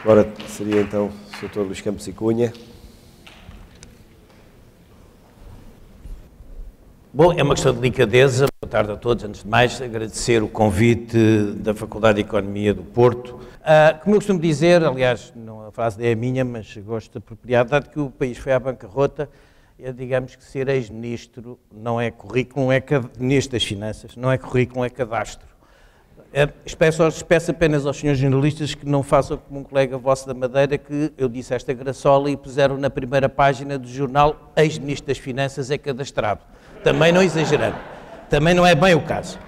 Agora seria então o Sr. Luís Campos e Cunha. Bom, é uma questão de delicadeza. Boa tarde a todos. Antes de mais, agradecer o convite da Faculdade de Economia do Porto. Como eu costumo dizer, aliás, não, a frase é a minha, mas gosto de apropriar, dado que o país foi à bancarrota, digamos que ser ex-ministro não é currículo, é ministro das Finanças, não é currículo, é cadastro. Peço apenas aos senhores jornalistas que não façam como um colega vosso da Madeira, que eu disse esta graçola e puseram na primeira página do jornal ex-ministro das Finanças é cadastrado. Também não exagerando. Também não é bem o caso.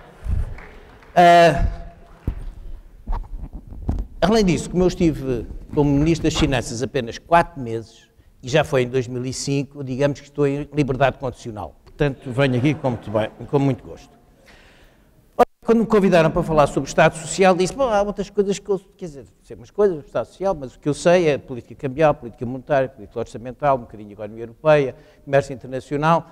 Além disso, como eu estive como ministro das Finanças apenas 4 meses, e já foi em 2005, digamos que estou em liberdade condicional. Portanto, venho aqui com muito gosto. Quando me convidaram para falar sobre o Estado Social, disse, bom, há outras coisas que eu, quer dizer, sei umas coisas do Estado Social, mas o que eu sei é política cambial, política monetária, política orçamental, um bocadinho de economia europeia, comércio internacional.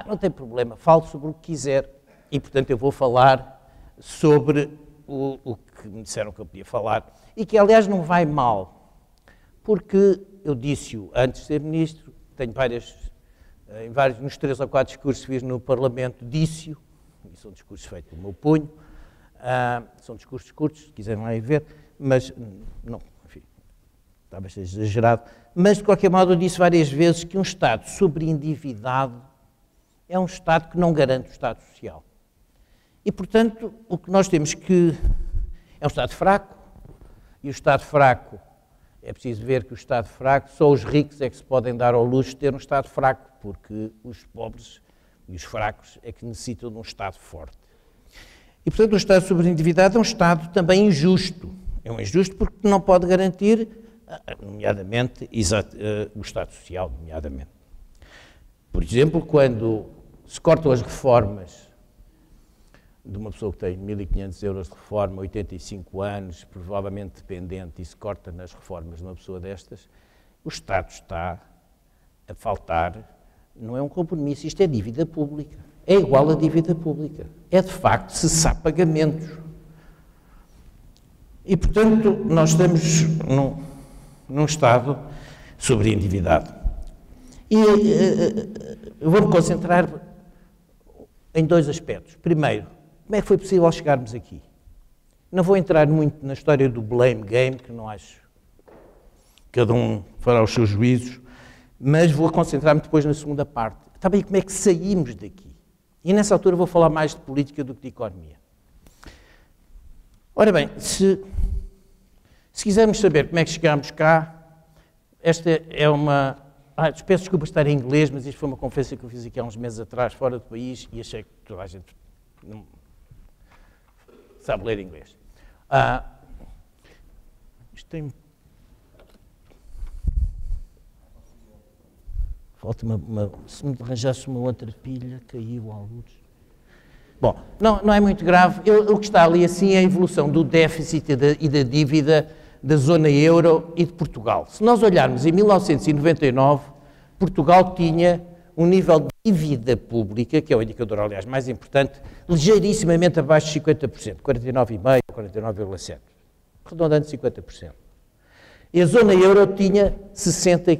Não tem problema, falo sobre o que quiser. E, portanto, eu vou falar sobre o que me disseram que eu podia falar. E que, aliás, não vai mal, porque eu disse-o antes de ser ministro, tenho nos 3 ou 4 discursos que fiz no Parlamento, disse-o, e são discursos feitos pelo meu punho, são discursos curtos, se quiserem lá ir ver, mas, não, enfim, talvez seja exagerado, mas, de qualquer modo, eu disse várias vezes que um Estado sobreendividado é um Estado que não garante o Estado Social. E, portanto, o que nós temos que... é um Estado fraco, e o Estado fraco, é preciso ver que o Estado fraco, só os ricos é que se podem dar ao luxo de ter um Estado fraco, porque os pobres e os fracos é que necessitam de um Estado forte. E, portanto, o Estado sobreendividado é um Estado também injusto. É um injusto porque não pode garantir, nomeadamente, o Estado Social, nomeadamente. Por exemplo, quando se cortam as reformas de uma pessoa que tem 1.500 euros de reforma, 85 anos, provavelmente dependente, e se corta nas reformas de uma pessoa destas, o Estado está a faltar. Não é um compromisso, isto é dívida pública. É igual a dívida pública. É, de facto, cessar pagamentos. E, portanto, nós estamos num Estado sobreendividado. E eu vou-me concentrar em 2 aspectos. Primeiro, como é que foi possível chegarmos aqui? Não vou entrar muito na história do blame game, que não acho. Cada um fará os seus juízos, mas vou concentrar-me depois na segunda parte. Também como é que saímos daqui? E nessa altura vou falar mais de política do que de economia. Ora bem, se quisermos saber como é que chegámos cá, esta é uma... peço desculpa estar em inglês, mas isto foi uma conferência que eu fiz aqui há uns meses atrás, fora do país, e achei que toda a gente não sabe ler inglês. Isto tem... Falta se me arranjasse uma outra pilha, caiu alguns. Bom, não é muito grave. O que está ali assim é a evolução do déficit e da dívida da zona euro e de Portugal. Se nós olharmos em 1999, Portugal tinha um nível de dívida pública, que é o indicador, aliás, mais importante, ligeirissimamente abaixo de 50%, 49,5%, 49,7%, arredondando 50%. E a zona euro tinha 60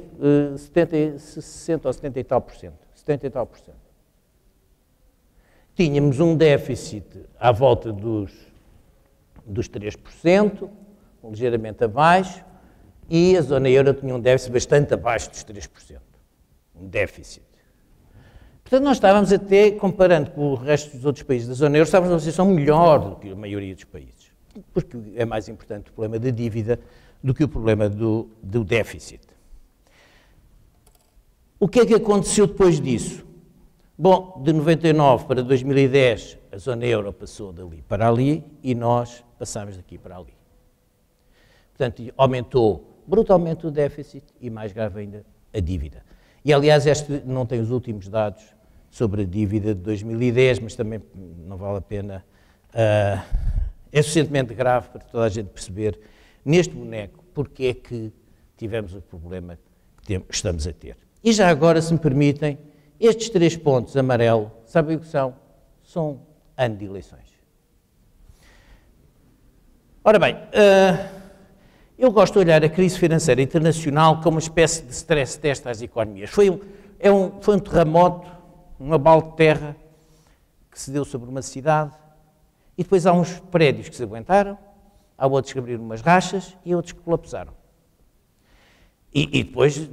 ou 70 e tal por cento. 70 e tal por cento. Tínhamos um déficit à volta dos 3%, ligeiramente abaixo, e a zona euro tinha um déficit bastante abaixo dos 3%. Um déficit. Portanto, nós estávamos até, comparando com o resto dos outros países da zona euro, estávamos numa situação melhor do que a maioria dos países. Porque é mais importante o problema da dívida do que o problema do déficit. O que é que aconteceu depois disso? Bom, de 99 para 2010, a zona euro passou dali para ali e nós passámos daqui para ali. Portanto, aumentou brutalmente o déficit e, mais grave ainda, a dívida. E, aliás, este não tem os últimos dados sobre a dívida de 2010, mas também não vale a pena. É suficientemente grave para toda a gente perceber, neste boneco, porque é que tivemos o problema que estamos a ter. E já agora, se me permitem, estes 3 pontos amarelo, sabem o que são? São ano de eleições. Ora bem, Eu gosto de olhar a crise financeira internacional como uma espécie de stress test às economias. Foi um terremoto, um abalo de terra que se deu sobre uma cidade e depois há uns prédios que se aguentaram, há outros que abriram umas rachas e outros que colapsaram. E depois, de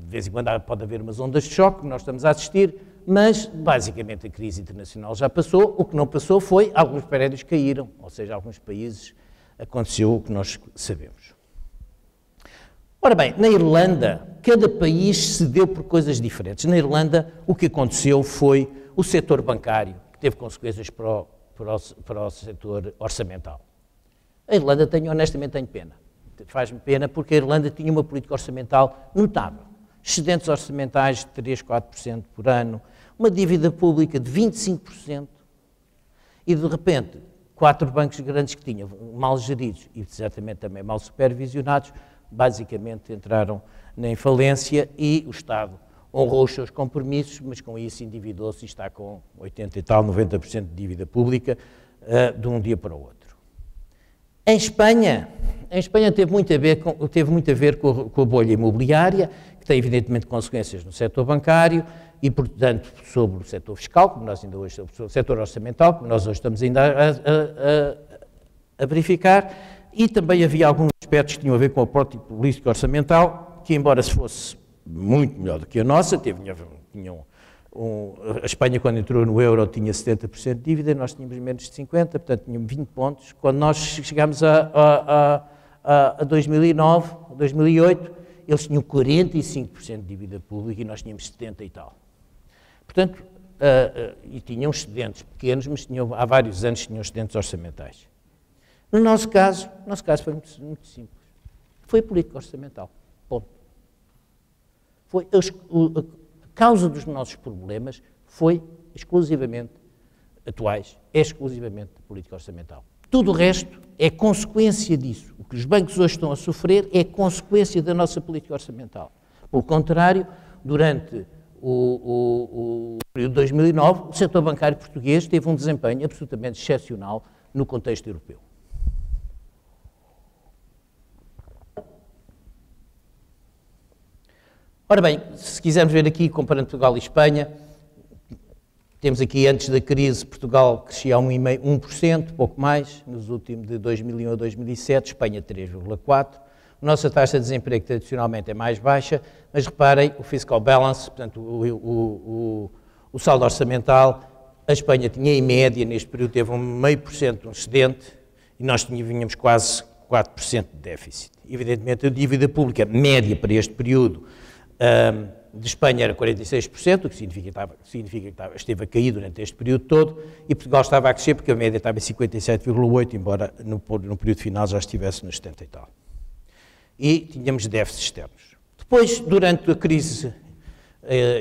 vez em quando, pode haver umas ondas de choque que nós estamos a assistir, mas basicamente a crise internacional já passou. O que não passou foi alguns prédios caíram, ou seja, alguns países aconteceu o que nós sabemos. Ora bem, na Irlanda, cada país cedeu por coisas diferentes. Na Irlanda, o que aconteceu foi o setor bancário, que teve consequências para o setor orçamental. A Irlanda, honestamente, tenho pena. Faz-me pena porque a Irlanda tinha uma política orçamental notável. Excedentes orçamentais de 3, 4% por ano, uma dívida pública de 25% e, de repente, 4 bancos grandes que tinham, mal geridos e certamente também mal supervisionados, basicamente entraram em falência e o Estado honrou os seus compromissos, mas com isso endividou-se e está com 80 e tal, 90% de dívida pública de um dia para o outro. Em Espanha teve muito a ver com a bolha imobiliária, que tem evidentemente consequências no setor bancário e, portanto, sobre o setor fiscal, como nós ainda hoje, sobre o setor orçamental, como nós hoje estamos ainda a verificar, e também havia alguns aspectos que tinham a ver com a própria política orçamental, que embora se fosse muito melhor do que a nossa, a Espanha quando entrou no euro tinha 70% de dívida, nós tínhamos menos de 50%, portanto tínhamos 20 pontos. Quando nós chegámos a 2009, 2008, eles tinham 45% de dívida pública e nós tínhamos 70% e tal. Portanto, e tinham excedentes pequenos, mas há vários anos tinham excedentes orçamentais. No nosso caso foi muito simples. Foi a política orçamental. Ponto. A causa dos nossos problemas foi exclusivamente atuais, é exclusivamente a política orçamental. Tudo o resto é consequência disso. O que os bancos hoje estão a sofrer é consequência da nossa política orçamental. Pelo contrário, durante o período de 2009, o setor bancário português teve um desempenho absolutamente excepcional no contexto europeu. Ora bem, se quisermos ver aqui, comparando Portugal e Espanha, temos aqui, antes da crise, Portugal crescia a 1%, pouco mais, nos últimos de 2001 a 2007, Espanha 3,4%. A nossa taxa de desemprego tradicionalmente é mais baixa, mas reparem, o fiscal balance, portanto, o saldo orçamental, a Espanha tinha em média, neste período, teve 0,5% de um excedente e nós tínhamos quase 4% de déficit. Evidentemente, a dívida pública média para este período de Espanha era 46%, o que significa que esteve a cair durante este período todo, e Portugal estava a crescer porque a média estava em 57,8%, embora no período final já estivesse nos 70 e tal. E tínhamos déficits externos. Depois, durante a crise,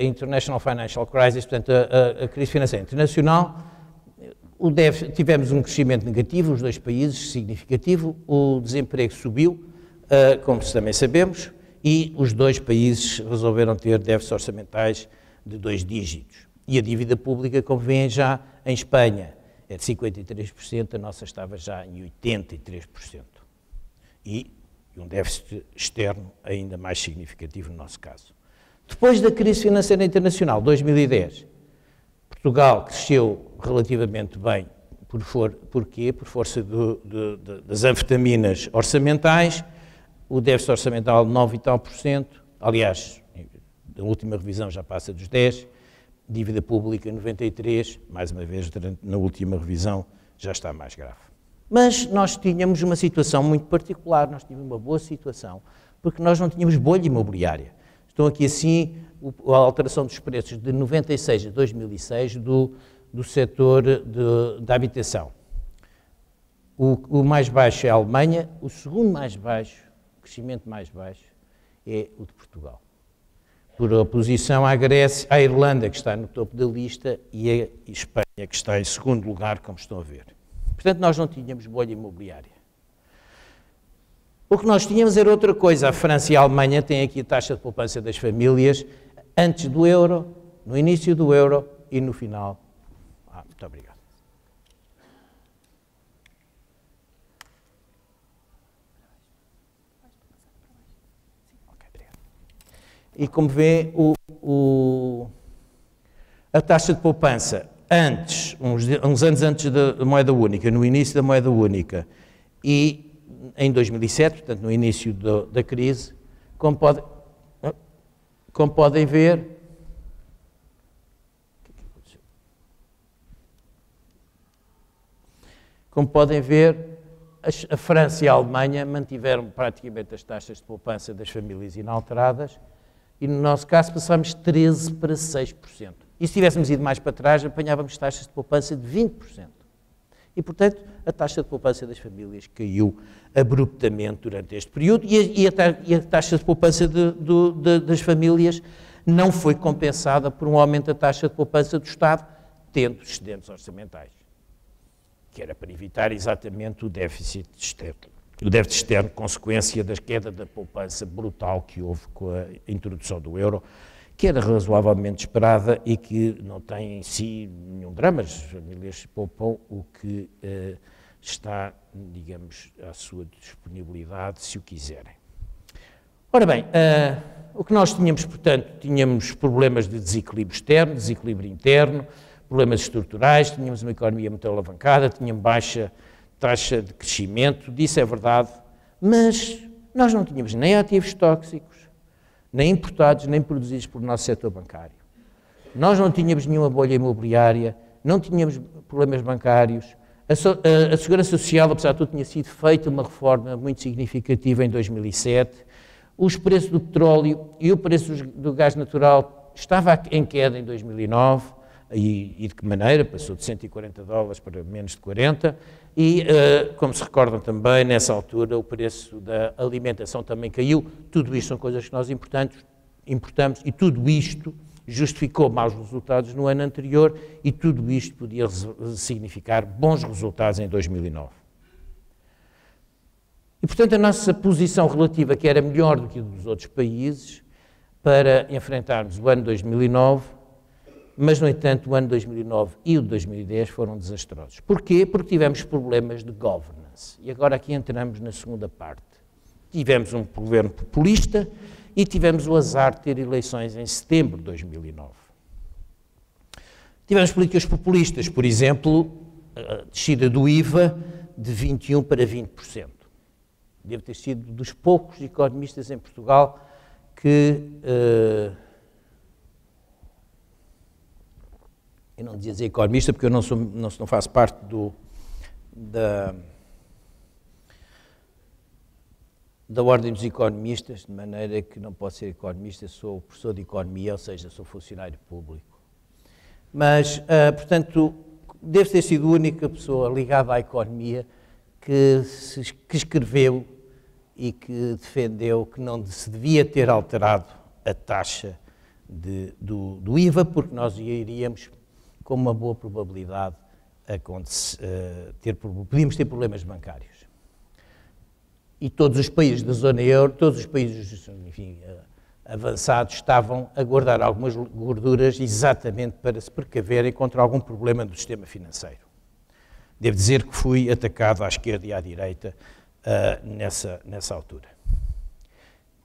International Financial Crisis, portanto, a crise financeira internacional, tivemos um crescimento negativo, os dois países, significativo, o desemprego subiu, como também sabemos, e os dois países resolveram ter déficits orçamentais de 2 dígitos. E a dívida pública, como veem já, em Espanha é de 53%, a nossa estava já em 83%. E um déficit externo ainda mais significativo no nosso caso. Depois da crise financeira internacional, 2010, Portugal cresceu relativamente bem. Porquê? Por força das anfetaminas orçamentais, o déficit orçamental 9 e tal %, aliás, na última revisão já passa dos 10%, dívida pública 93%, mais uma vez, na última revisão já está mais grave. Mas nós tínhamos uma situação muito particular, nós tínhamos uma boa situação, porque nós não tínhamos bolha imobiliária. Estão aqui assim a alteração dos preços de 96 a 2006 do setor da habitação. O mais baixo é a Alemanha, o segundo mais baixo, o crescimento mais baixo, é o de Portugal. Por oposição à Grécia, à Irlanda, que está no topo da lista, e a Espanha, que está em segundo lugar, como estão a ver. Portanto, nós não tínhamos bolha imobiliária. O que nós tínhamos era outra coisa. A França e a Alemanha têm aqui a taxa de poupança das famílias antes do euro, no início do euro e no final. Muito obrigado. E como vê, a taxa de poupança antes, uns anos antes da moeda única, no início da moeda única, e em 2007, portanto no início da crise, como podem ver, a França e a Alemanha mantiveram praticamente as taxas de poupança das famílias inalteradas e, no nosso caso, passámos de 13% para 6%. E se tivéssemos ido mais para trás, apanhávamos taxas de poupança de 20%. E, portanto, a taxa de poupança das famílias caiu abruptamente durante este período e a taxa de poupança das famílias não foi compensada por um aumento da taxa de poupança do Estado, tendo excedentes orçamentais, que era para evitar exatamente o déficit externo. O déficit externo, consequência da queda da poupança brutal que houve com a introdução do euro, que era razoavelmente esperada e que não tem em si nenhum drama. As famílias poupam o que está, digamos, à sua disponibilidade, se o quiserem. Ora bem, o que nós tínhamos, portanto, tínhamos problemas de desequilíbrio externo, desequilíbrio interno, problemas estruturais, tínhamos uma economia muito alavancada, tínhamos baixa taxa de crescimento, disso é verdade, mas nós não tínhamos nem ativos tóxicos, nem importados, nem produzidos pelo nosso setor bancário. Nós não tínhamos nenhuma bolha imobiliária, não tínhamos problemas bancários. A Segurança Social, apesar de tudo, tinha sido feita uma reforma muito significativa em 2007. Os preços do petróleo e o preço do gás natural estava em queda em 2009, e de que maneira? Passou de $140 para menos de 40, e, como se recordam também, nessa altura o preço da alimentação também caiu. Tudo isto são coisas que nós importamos e tudo isto justificou maus resultados no ano anterior e tudo isto podia significar bons resultados em 2009. E, portanto, a nossa posição relativa, que era melhor do que a dos outros países, para enfrentarmos o ano 2009, mas, no entanto, o ano 2009 e o de 2010 foram desastrosos. Porquê? Porque tivemos problemas de governance. E agora aqui entramos na segunda parte. Tivemos um governo populista e tivemos o azar de ter eleições em setembro de 2009. Tivemos políticas populistas, por exemplo, a descida do IVA de 21% para 20%. Devo ter sido dos poucos economistas em Portugal que... eu não dizia economista porque eu não faço parte da ordem dos economistas, de maneira que não posso ser economista, sou professor de economia, ou seja, sou funcionário público. Mas, portanto, devo ter sido a única pessoa ligada à economia que escreveu e que defendeu que não se devia ter alterado a taxa do IVA, porque nós iríamos, com uma boa probabilidade, podíamos ter problemas bancários. E todos os países da zona euro, todos os países, enfim, avançados, estavam a guardar algumas gorduras exatamente para se precaverem contra algum problema do sistema financeiro. Devo dizer que fui atacado à esquerda e à direita nessa altura.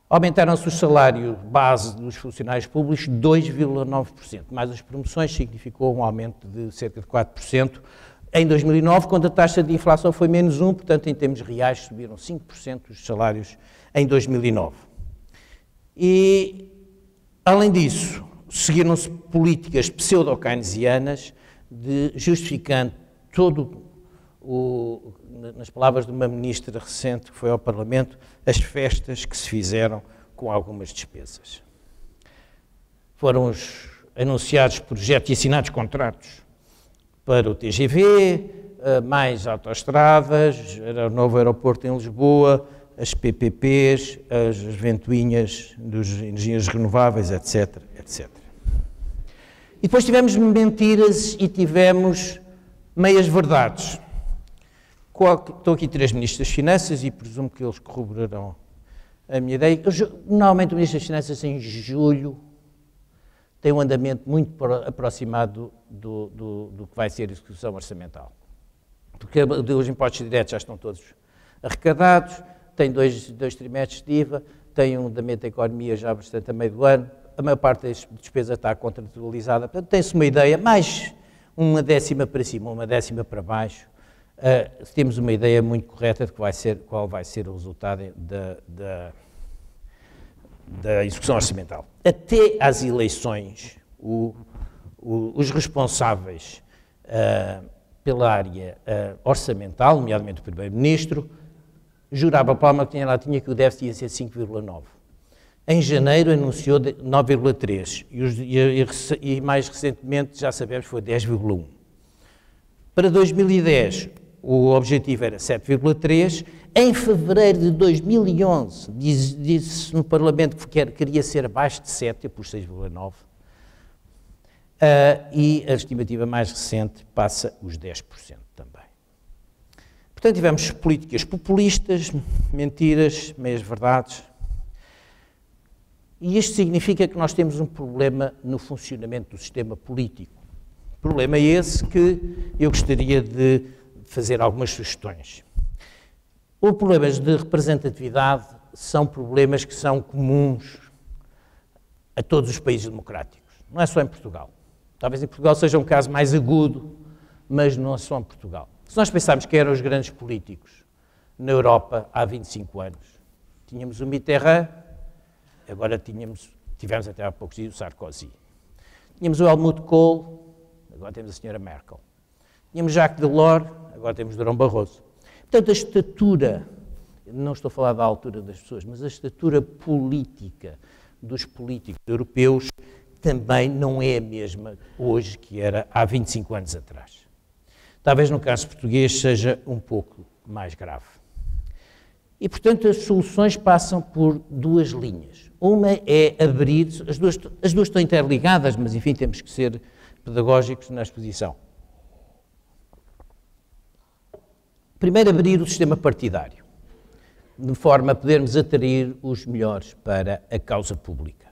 Aumentaram-se o salário base dos funcionários públicos 2,9%, mais as promoções significou um aumento de cerca de 4% em 2009, quando a taxa de inflação foi menos 1%, portanto, em termos reais, subiram 5% os salários em 2009. E, além disso, seguiram-se políticas pseudo-keynesianas justificando todo nas palavras de uma ministra recente que foi ao Parlamento, as festas que se fizeram com algumas despesas. Foram anunciados projetos e assinados contratos para o TGV, mais autoestradas, o novo aeroporto em Lisboa, as PPPs, as ventoinhas das energias renováveis, etc, etc. E depois tivemos mentiras e tivemos meias-verdades. Estou aqui 3 ministros das Finanças e presumo que eles corroborarão a minha ideia. Normalmente o Ministro das Finanças, em julho, tem um andamento muito aproximado do que vai ser a execução orçamental. Porque os impostos diretos já estão todos arrecadados, tem dois trimestres de IVA, tem um andamento da economia já bastante a meio do ano, a maior parte das despesas está contratualizada, portanto tem-se uma ideia, mais uma décima para cima, uma décima para baixo, temos uma ideia muito correta de qual vai ser o resultado da execução orçamental. Até às eleições, os responsáveis pela área orçamental, nomeadamente o Primeiro-Ministro, jurava a palma que tinha que o déficit ia ser 5,9. Em janeiro anunciou 9,3 e mais recentemente, já sabemos, foi 10,1. Para 2010, o objetivo era 7,3. Em fevereiro de 2011, disse no Parlamento que queria ser abaixo de 7, eu pus 6,9. E a estimativa mais recente passa os 10% também. Portanto, tivemos políticas populistas, mentiras, meias-verdades. E isto significa que nós temos um problema no funcionamento do sistema político. Problema esse que eu gostaria de fazer algumas sugestões. Os problemas de representatividade são problemas que são comuns a todos os países democráticos, não é só em Portugal. Talvez em Portugal seja um caso mais agudo, mas não é só em Portugal. Se nós pensarmos que eram os grandes políticos na Europa há 25 anos, tínhamos o Mitterrand, agora tivemos até há poucos dias o Sarkozy. Tínhamos o Helmut Kohl, agora temos a senhora Merkel. Tínhamos Jacques Delors, agora temos Durão Barroso. Portanto, a estatura, não estou a falar da altura das pessoas, mas a estatura política dos políticos europeus também não é a mesma hoje que era há 25 anos atrás. Talvez no caso português seja um pouco mais grave. E, portanto, as soluções passam por duas linhas. Uma é abrir, as duas estão interligadas, mas, enfim, temos que ser pedagógicos na exposição. Primeiro, abrir o sistema partidário, de forma a podermos atrair os melhores para a causa pública.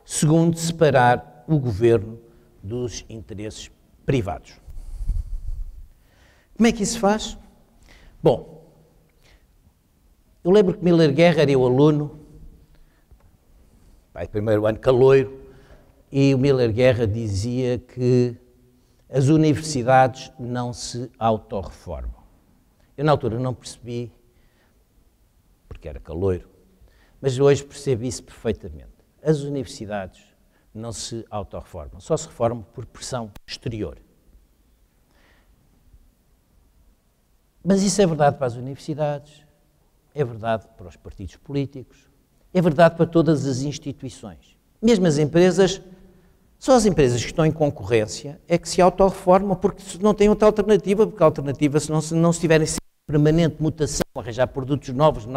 Segundo, separar o governo dos interesses privados. Como é que isso se faz? Bom, eu lembro que Miller Guerra era eu aluno, primeiro ano caloiro, e o Miller Guerra dizia que as universidades não se autorreformam. Eu na altura não percebi, porque era caloiro, mas hoje percebo isso perfeitamente. As universidades não se autorreformam, só se reformam por pressão exterior. Mas isso é verdade para as universidades, é verdade para os partidos políticos, é verdade para todas as instituições. Mesmo as empresas, só as empresas que estão em concorrência é que se autorreformam porque não têm outra alternativa, porque a alternativa, se não estiverem em permanente mutação, arranjar produtos novos,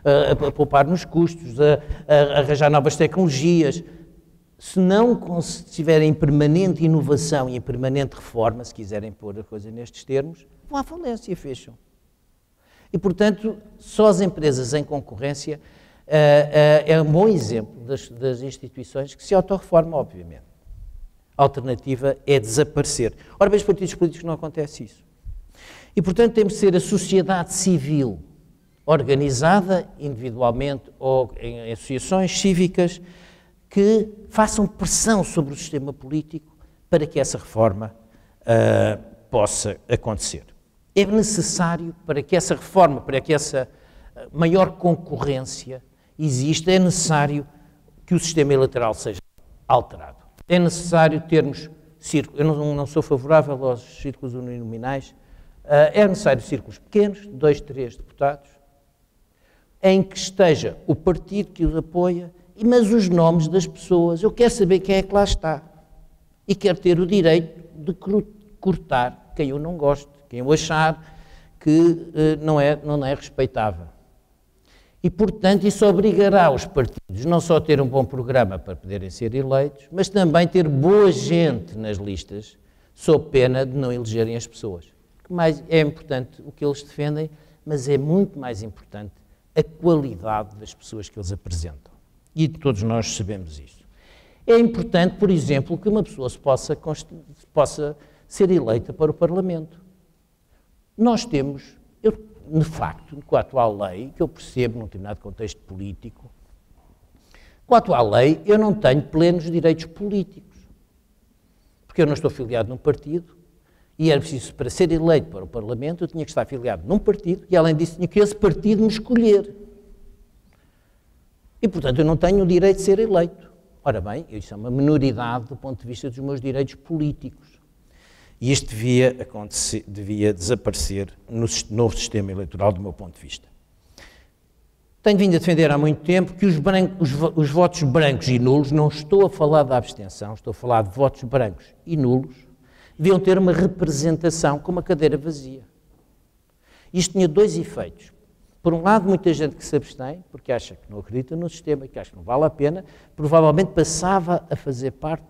a poupar nos custos, a arranjar novas tecnologias, se não estiverem em permanente inovação e em permanente reforma, se quiserem pôr a coisa nestes termos, vão à falência e fecham. E, portanto, só as empresas em concorrência é um bom exemplo das instituições que se autorreformam, obviamente. A alternativa é desaparecer. Ora bem, os partidos políticos não acontece isso. E, portanto, temos de ser a sociedade civil organizada, individualmente ou em associações cívicas, que façam pressão sobre o sistema político para que essa reforma possa acontecer. É necessário, para que essa reforma, para que essa maior concorrência exista, é necessário que o sistema eleitoral seja alterado. É necessário termos círculos, eu não sou favorável aos círculos uninominais, é necessário círculos pequenos, 2, 3 deputados, em que esteja o partido que os apoia, mas os nomes das pessoas, eu quero saber quem é que lá está. E quero ter o direito de cortar quem eu não gosto, quem eu achar que não é respeitável. E, portanto, isso obrigará os partidos não só a ter um bom programa para poderem ser eleitos, mas também ter boa gente nas listas, sob pena de não elegerem as pessoas. Mas é importante o que eles defendem, mas é muito mais importante a qualidade das pessoas que eles apresentam. E todos nós sabemos isso. É importante, por exemplo, que uma pessoa possa ser eleita para o Parlamento. Nós temos, de facto, com a atual lei, que eu percebo num determinado contexto político, Com a atual lei, eu não tenho plenos direitos políticos, porque eu não estou afiliado num partido e era preciso, para ser eleito para o Parlamento, eu tinha que estar afiliado num partido e, além disso, tinha que esse partido me escolher. E, portanto, eu não tenho o direito de ser eleito. Ora bem, isso é uma minoridade do ponto de vista dos meus direitos políticos. E isto devia desaparecer no novo sistema eleitoral, do meu ponto de vista. Tenho vindo a defender há muito tempo que os votos brancos e nulos, não estou a falar da abstenção, estou a falar de votos brancos e nulos, deviam ter uma representação com uma cadeira vazia. Isto tinha dois efeitos. Por um lado, muita gente que se abstém, porque acha que não acredita no sistema, que acha que não vale a pena, provavelmente passava a fazer parte,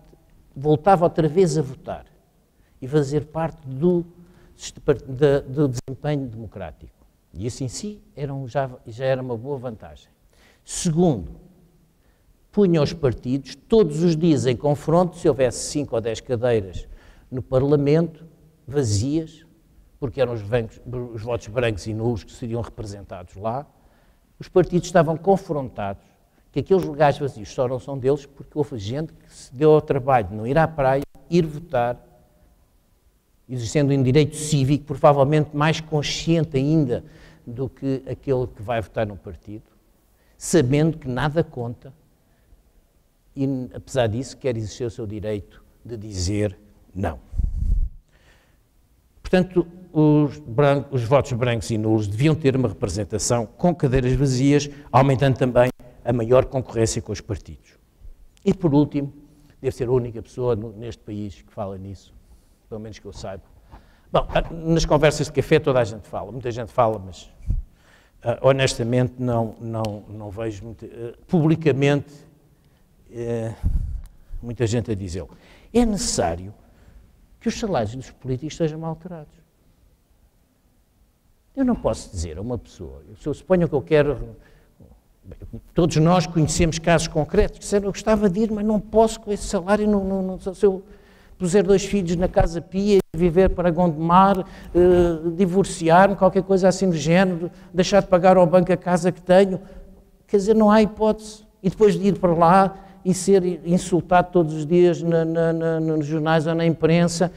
voltava outra vez a votar e fazer parte do desempenho democrático. E isso em si já era uma boa vantagem. Segundo, punha os partidos todos os dias em confronto, se houvesse 5 ou 10 cadeiras no Parlamento, vazias, porque eram os votos brancos e nulos que seriam representados lá, os partidos estavam confrontados que aqueles lugares vazios só não são deles porque houve gente que se deu ao trabalho de não ir à praia, ir votar, exercendo um direito cívico, provavelmente mais consciente ainda do que aquele que vai votar num partido, sabendo que nada conta e, apesar disso, quer exercer o seu direito de não. Portanto, os votos brancos e nulos deviam ter uma representação com cadeiras vazias, aumentando também a maior concorrência com os partidos. E, por último, deve ser a única pessoa neste país que fala nisso, pelo menos que eu saiba. Bom, nas conversas de café toda a gente fala, muita gente fala, mas honestamente não vejo publicamente muita gente a dizê-lo. É necessário que os salários dos políticos sejam alterados. Eu não posso dizer a uma pessoa, se eu suponho que eu quero, todos nós conhecemos casos concretos, que disseram, eu gostava de ir, mas não posso com esse salário, se eu puser 2 filhos na casa pia, viver para Gondomar, divorciar-me, qualquer coisa assim do género, deixar de pagar ao banco a casa que tenho, quer dizer, não há hipótese. E depois de ir para lá e ser insultado todos os dias nos jornais ou na imprensa,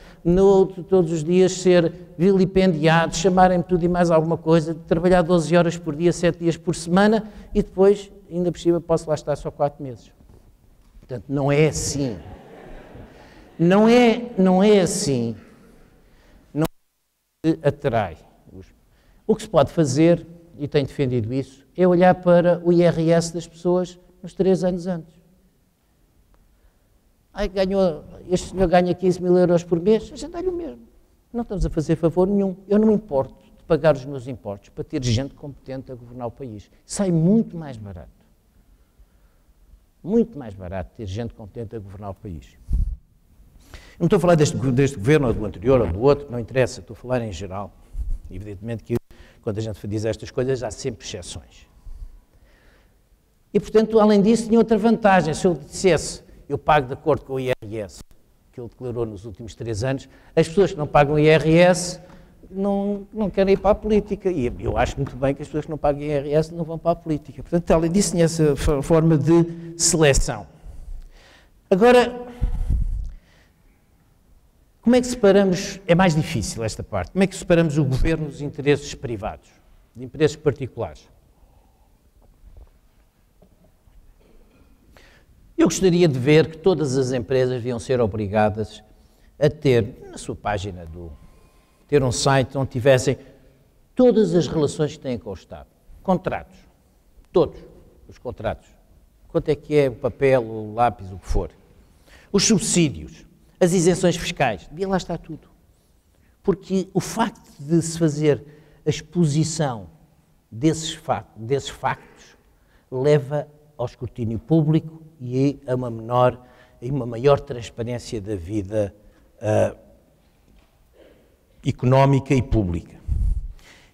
todos os dias ser vilipendiado, chamarem-me tudo e mais alguma coisa, trabalhar 12 horas por dia, 7 dias por semana, e depois, ainda por cima, posso lá estar só 4 meses. Portanto, não é assim. Não é assim. Não atrai. O que se pode fazer, e tenho defendido isso, é olhar para o IRS das pessoas nos 3 anos antes. Este senhor ganha 15 mil euros por mês, a gente dá-lhe o mesmo. Não estamos a fazer favor nenhum. Eu não me importo de pagar os meus impostos para ter gente competente a governar o país. Sai muito mais barato. Muito mais barato ter gente competente a governar o país. Não estou a falar deste governo ou do anterior ou do outro, não interessa, estou a falar em geral. Evidentemente que quando a gente diz estas coisas há sempre exceções. E, portanto, além disso, tinha outra vantagem. Se eu dissesse, eu pago de acordo com o IRS, que ele declarou nos últimos 3 anos, as pessoas que não pagam IRS não querem ir para a política. E eu acho muito bem que as pessoas que não pagam IRS não vão para a política. Portanto, além disso, tinha essa forma de seleção. Agora, como é que separamos, é mais difícil esta parte, como é que separamos o governo dos interesses privados, de interesses particulares? Eu gostaria de ver que todas as empresas deviam ser obrigadas a ter, na sua página, ter um site onde tivessem todas as relações que têm com o Estado. Contratos. Todos os contratos. Quanto é que é o papel, o lápis, o que for. Os subsídios, as isenções fiscais, devia lá estar tudo. Porque o facto de se fazer a exposição desses factos leva ao escrutínio público e a uma maior transparência da vida económica e pública.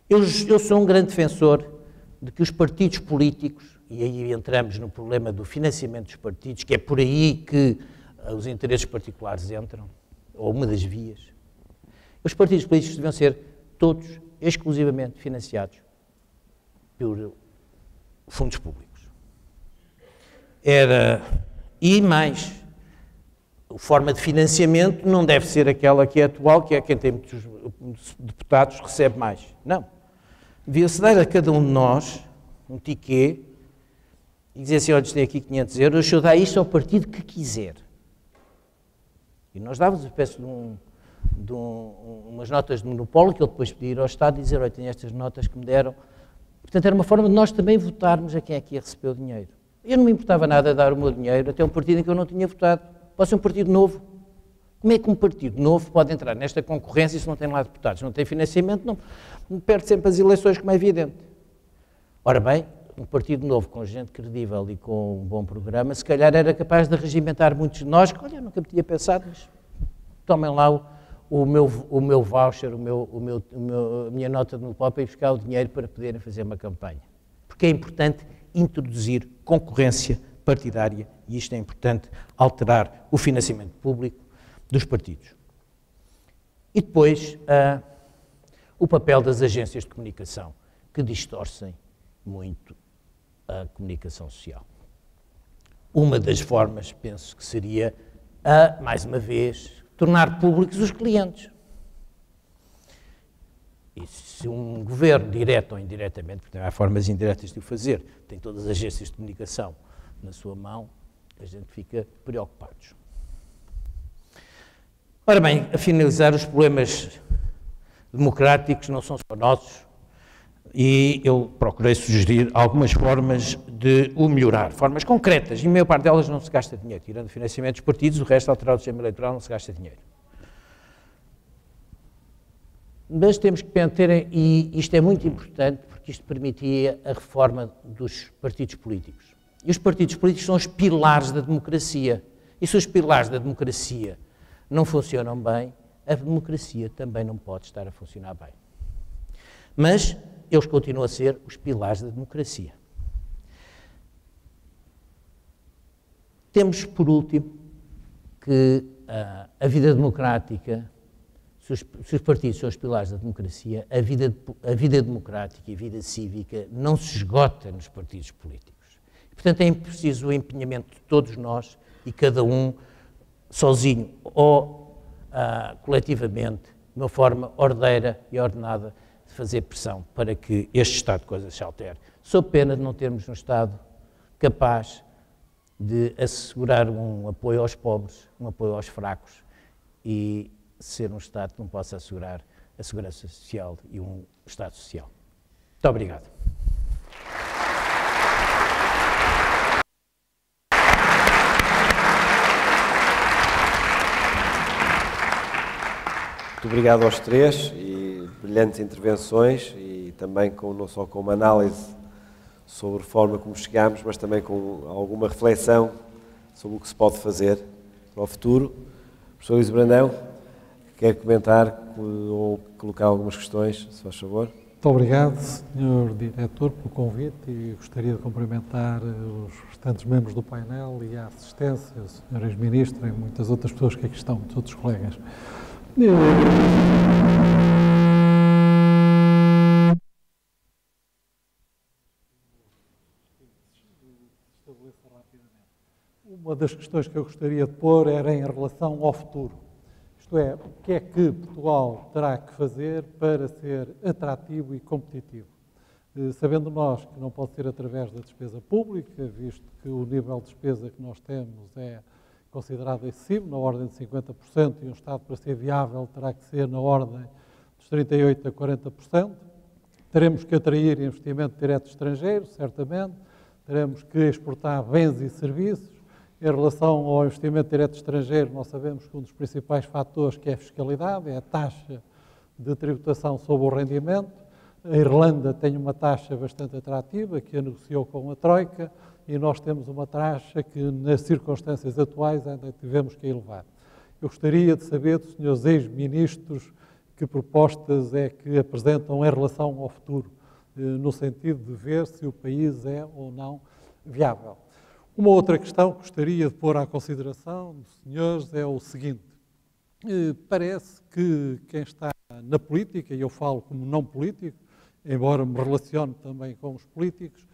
Eu sou um grande defensor de que os partidos políticos, e aí entramos no problema do financiamento dos partidos, que é por aí que os interesses particulares entram, ou uma das vias. Os partidos políticos deviam ser todos exclusivamente financiados por fundos públicos. E mais, a forma de financiamento não deve ser aquela que é atual, que é quem tem muitos deputados recebe mais. Não. Devia-se dar a cada um de nós um tiquê e dizer assim, olha, tem aqui 500 euros, eu dou isto ao partido que quiser. E nós dávamos uma espécie de umas notas de monopólio que ele depois podia ir ao Estado e dizer, olha, tenho estas notas que me deram. Portanto, era uma forma de nós também votarmos a quem é que ia receber o dinheiro. Eu não me importava nada de dar o meu dinheiro até um partido em que eu não tinha votado. Pode ser um partido novo. Como é que um partido novo pode entrar nesta concorrência se não tem lá deputados? Não tem financiamento, não perde sempre as eleições, como é evidente. Ora bem, um partido novo com gente credível e com um bom programa, se calhar era capaz de regimentar muitos de nós, que olha, eu nunca me tinha pensado, mas tomem lá o meu voucher, a minha nota de monopólio para ir buscar o dinheiro para poderem fazer uma campanha. Porque é importante introduzir concorrência partidária e isto é importante alterar o financiamento público dos partidos. E depois, o papel das agências de comunicação, que distorcem muito a comunicação social. Uma das formas, penso que seria, mais uma vez, tornar públicos os clientes. E se um governo, direto ou indiretamente, porque há formas indiretas de o fazer, tem todas as agências de comunicação na sua mão, a gente fica preocupados. Ora bem, a finalizar, os problemas democráticos não são só nossos e eu procurei sugerir algumas formas de o melhorar, formas concretas, e a maior parte delas não se gasta dinheiro, tirando o financiamento dos partidos, o resto, alterar o sistema eleitoral, não se gasta dinheiro. Mas temos que ter, e isto é muito importante, porque isto permitia a reforma dos partidos políticos. E os partidos políticos são os pilares da democracia. E se os pilares da democracia não funcionam bem, a democracia também não pode estar a funcionar bem. Mas eles continuam a ser os pilares da democracia. Temos, por último, que a vida democrática, se os partidos são os pilares da democracia, a vida democrática e a vida cívica não se esgota nos partidos políticos. Portanto, é preciso o empenhamento de todos nós e cada um sozinho ou coletivamente, de uma forma ordeira e ordenada, de fazer pressão para que este estado de coisas se altere. Sob pena de não termos um Estado capaz de assegurar um apoio aos pobres, um apoio aos fracos e ser um Estado que não possa assegurar a segurança social e um Estado social. Muito obrigado. Muito obrigado aos três e brilhantes intervenções e também não só com uma análise sobre a forma como chegámos, mas também com alguma reflexão sobre o que se pode fazer para o futuro. Professor Luís Brandão, quer comentar ou colocar algumas questões, se faz favor? Muito obrigado, Sr. Diretor, pelo convite e gostaria de cumprimentar os restantes membros do painel e a assistência, o Sr. Ex-Ministro e muitas outras pessoas que aqui estão, muitos outros colegas. Uma das questões que eu gostaria de pôr era em relação ao futuro. Isto é, o que é que Portugal terá que fazer para ser atrativo e competitivo? Sabendo nós que não pode ser através da despesa pública, visto que o nível de despesa que nós temos é considerado excessivo, na ordem de 50%, e um Estado, para ser viável, terá que ser na ordem dos 38% a 40%. Teremos que atrair investimento direto estrangeiro, certamente. Teremos que exportar bens e serviços. Em relação ao investimento direto estrangeiro, nós sabemos que um dos principais fatores que é a fiscalidade, é a taxa de tributação sobre o rendimento. A Irlanda tem uma taxa bastante atrativa, que a negociou com a Troika, e nós temos uma taxa que, nas circunstâncias atuais, ainda tivemos que elevar. Eu gostaria de saber dos senhores ex-ministros que propostas é que apresentam em relação ao futuro, no sentido de ver se o país é ou não viável. Uma outra questão que gostaria de pôr à consideração dos senhores é o seguinte. Parece que quem está na política, e eu falo como não político, embora me relacione também com os políticos,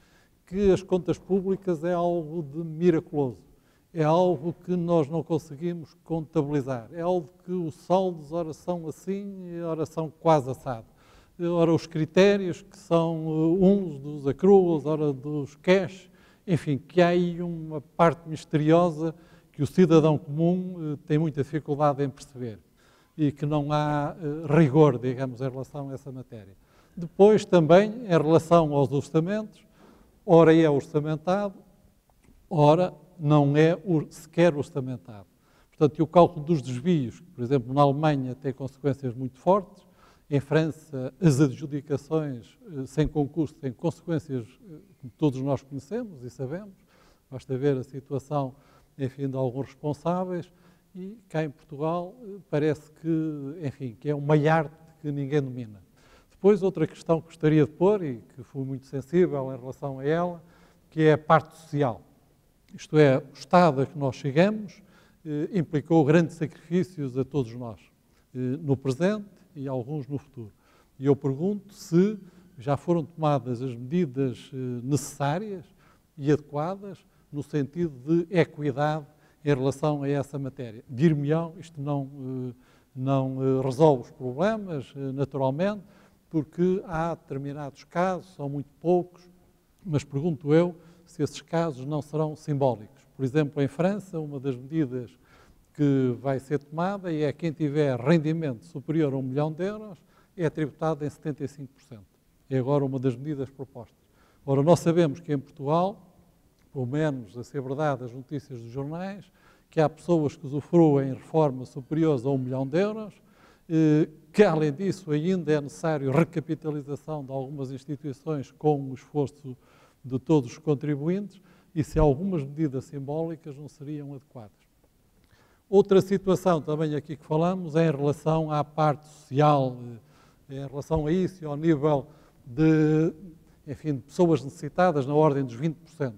que as contas públicas é algo de miraculoso. É algo que nós não conseguimos contabilizar. É algo que os saldos, ora são assim, ora são quase assado. Ora os critérios, que são uns dos accruals, ora dos cash, enfim, que há aí uma parte misteriosa que o cidadão comum tem muita dificuldade em perceber e que não há rigor, digamos, em relação a essa matéria. Depois, também, em relação aos orçamentos, ora é orçamentado, ora não é sequer orçamentado. Portanto, e o cálculo dos desvios, que, por exemplo, na Alemanha tem consequências muito fortes, em França as adjudicações sem concurso têm consequências que todos nós conhecemos e sabemos, basta ver a situação, enfim, de alguns responsáveis, e cá em Portugal parece que, enfim, que é uma arte que ninguém domina. Depois, outra questão que gostaria de pôr, e que fui muito sensível em relação a ela, que é a parte social. Isto é, o estado a que nós chegamos implicou grandes sacrifícios a todos nós, no presente e alguns no futuro. E eu pergunto se já foram tomadas as medidas necessárias e adequadas no sentido de equidade em relação a essa matéria. Dir-me-ão, isto não resolve os problemas, naturalmente, porque há determinados casos, são muito poucos, mas pergunto eu se esses casos não serão simbólicos. Por exemplo, em França, uma das medidas que vai ser tomada é quem tiver rendimento superior a 1 milhão de euros é tributado em 75%. É agora uma das medidas propostas. Ora, nós sabemos que em Portugal, pelo menos a ser verdade as notícias dos jornais, que há pessoas que usufruem reformas superiores a 1 milhão de euros, que além disso ainda é necessário recapitalização de algumas instituições com o esforço de todos os contribuintes e se algumas medidas simbólicas não seriam adequadas. Outra situação também aqui que falamos é em relação à parte social, em relação a isso e ao nível de, enfim, de pessoas necessitadas na ordem dos 20%.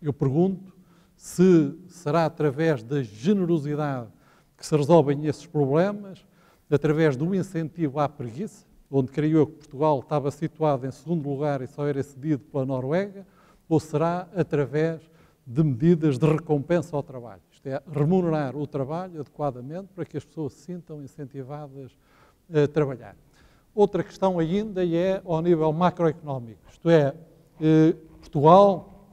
Eu pergunto se será através da generosidade que se resolvem esses problemas, através do incentivo à preguiça, onde creio eu que Portugal estava situado em segundo lugar e só era cedido pela Noruega, ou será através de medidas de recompensa ao trabalho. Isto é, remunerar o trabalho adequadamente para que as pessoas se sintam incentivadas a trabalhar. Outra questão ainda é ao nível macroeconómico, isto é, Portugal,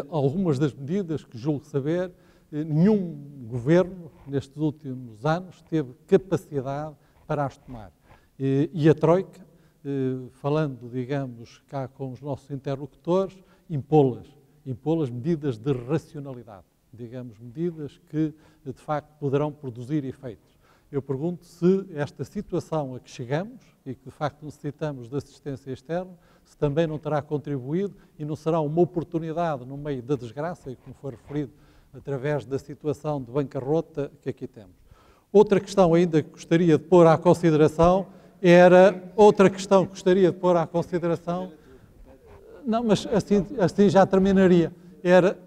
algumas das medidas que julgo saber, nenhum governo nestes últimos anos teve capacidade para as tomar. E a Troika, falando, digamos, cá com os nossos interlocutores, impô-las medidas de racionalidade, digamos, medidas que, de facto, poderão produzir efeitos. Eu pergunto se esta situação a que chegamos e que, de facto, necessitamos de assistência externa, se também não terá contribuído e não será uma oportunidade no meio da desgraça, e como foi referido, através da situação de bancarrota que aqui temos. Outra questão ainda que gostaria de pôr à consideração não, mas assim já terminaria, era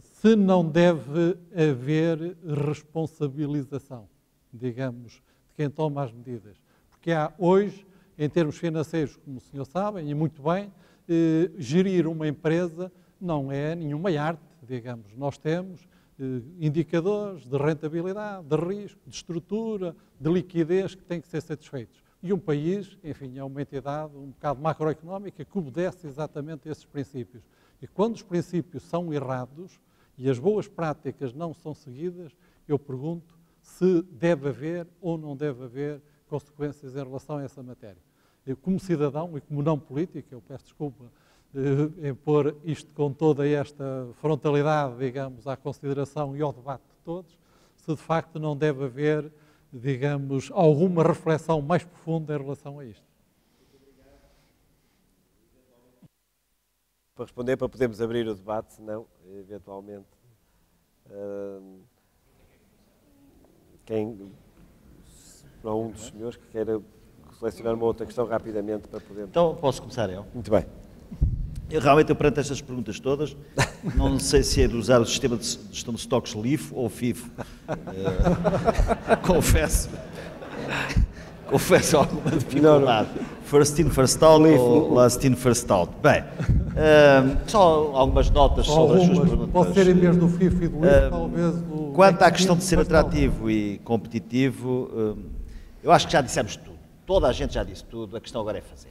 se não deve haver responsabilização, digamos, de quem toma as medidas. Porque há hoje, em termos financeiros, como o senhor sabe, e muito bem, gerir uma empresa não é nenhuma arte, digamos. Nós temos indicadores de rentabilidade, de risco, de estrutura, de liquidez que têm que ser satisfeitos. E um país, enfim, é uma entidade um bocado macroeconómica que obedece exatamente a esses princípios. E quando os princípios são errados e as boas práticas não são seguidas, eu pergunto se deve haver ou não deve haver consequências em relação a essa matéria. Eu, como cidadão e como não político, eu peço desculpa em pôr isto com toda esta frontalidade, digamos, à consideração e ao debate de todos, se de facto não deve haver, digamos, alguma reflexão mais profunda em relação a isto. Para responder, para podermos abrir o debate, senão, eventualmente, para um dos senhores que queira selecionar uma outra questão rapidamente para podermos... Então, posso começar eu? Muito bem. Realmente, perante estas perguntas todas, não sei se é de usar o sistema de gestão de estoques LIFO ou FIFO. confesso alguma dificuldade. First in, first out ou last in, first out. Bem, só algumas notas sobre as suas perguntas. Pode ser em vez do FIFA e do IF, talvez do... Quanto à questão de ser atrativo e competitivo, eu acho que já dissemos tudo. Toda a gente já disse tudo, a questão agora é fazer.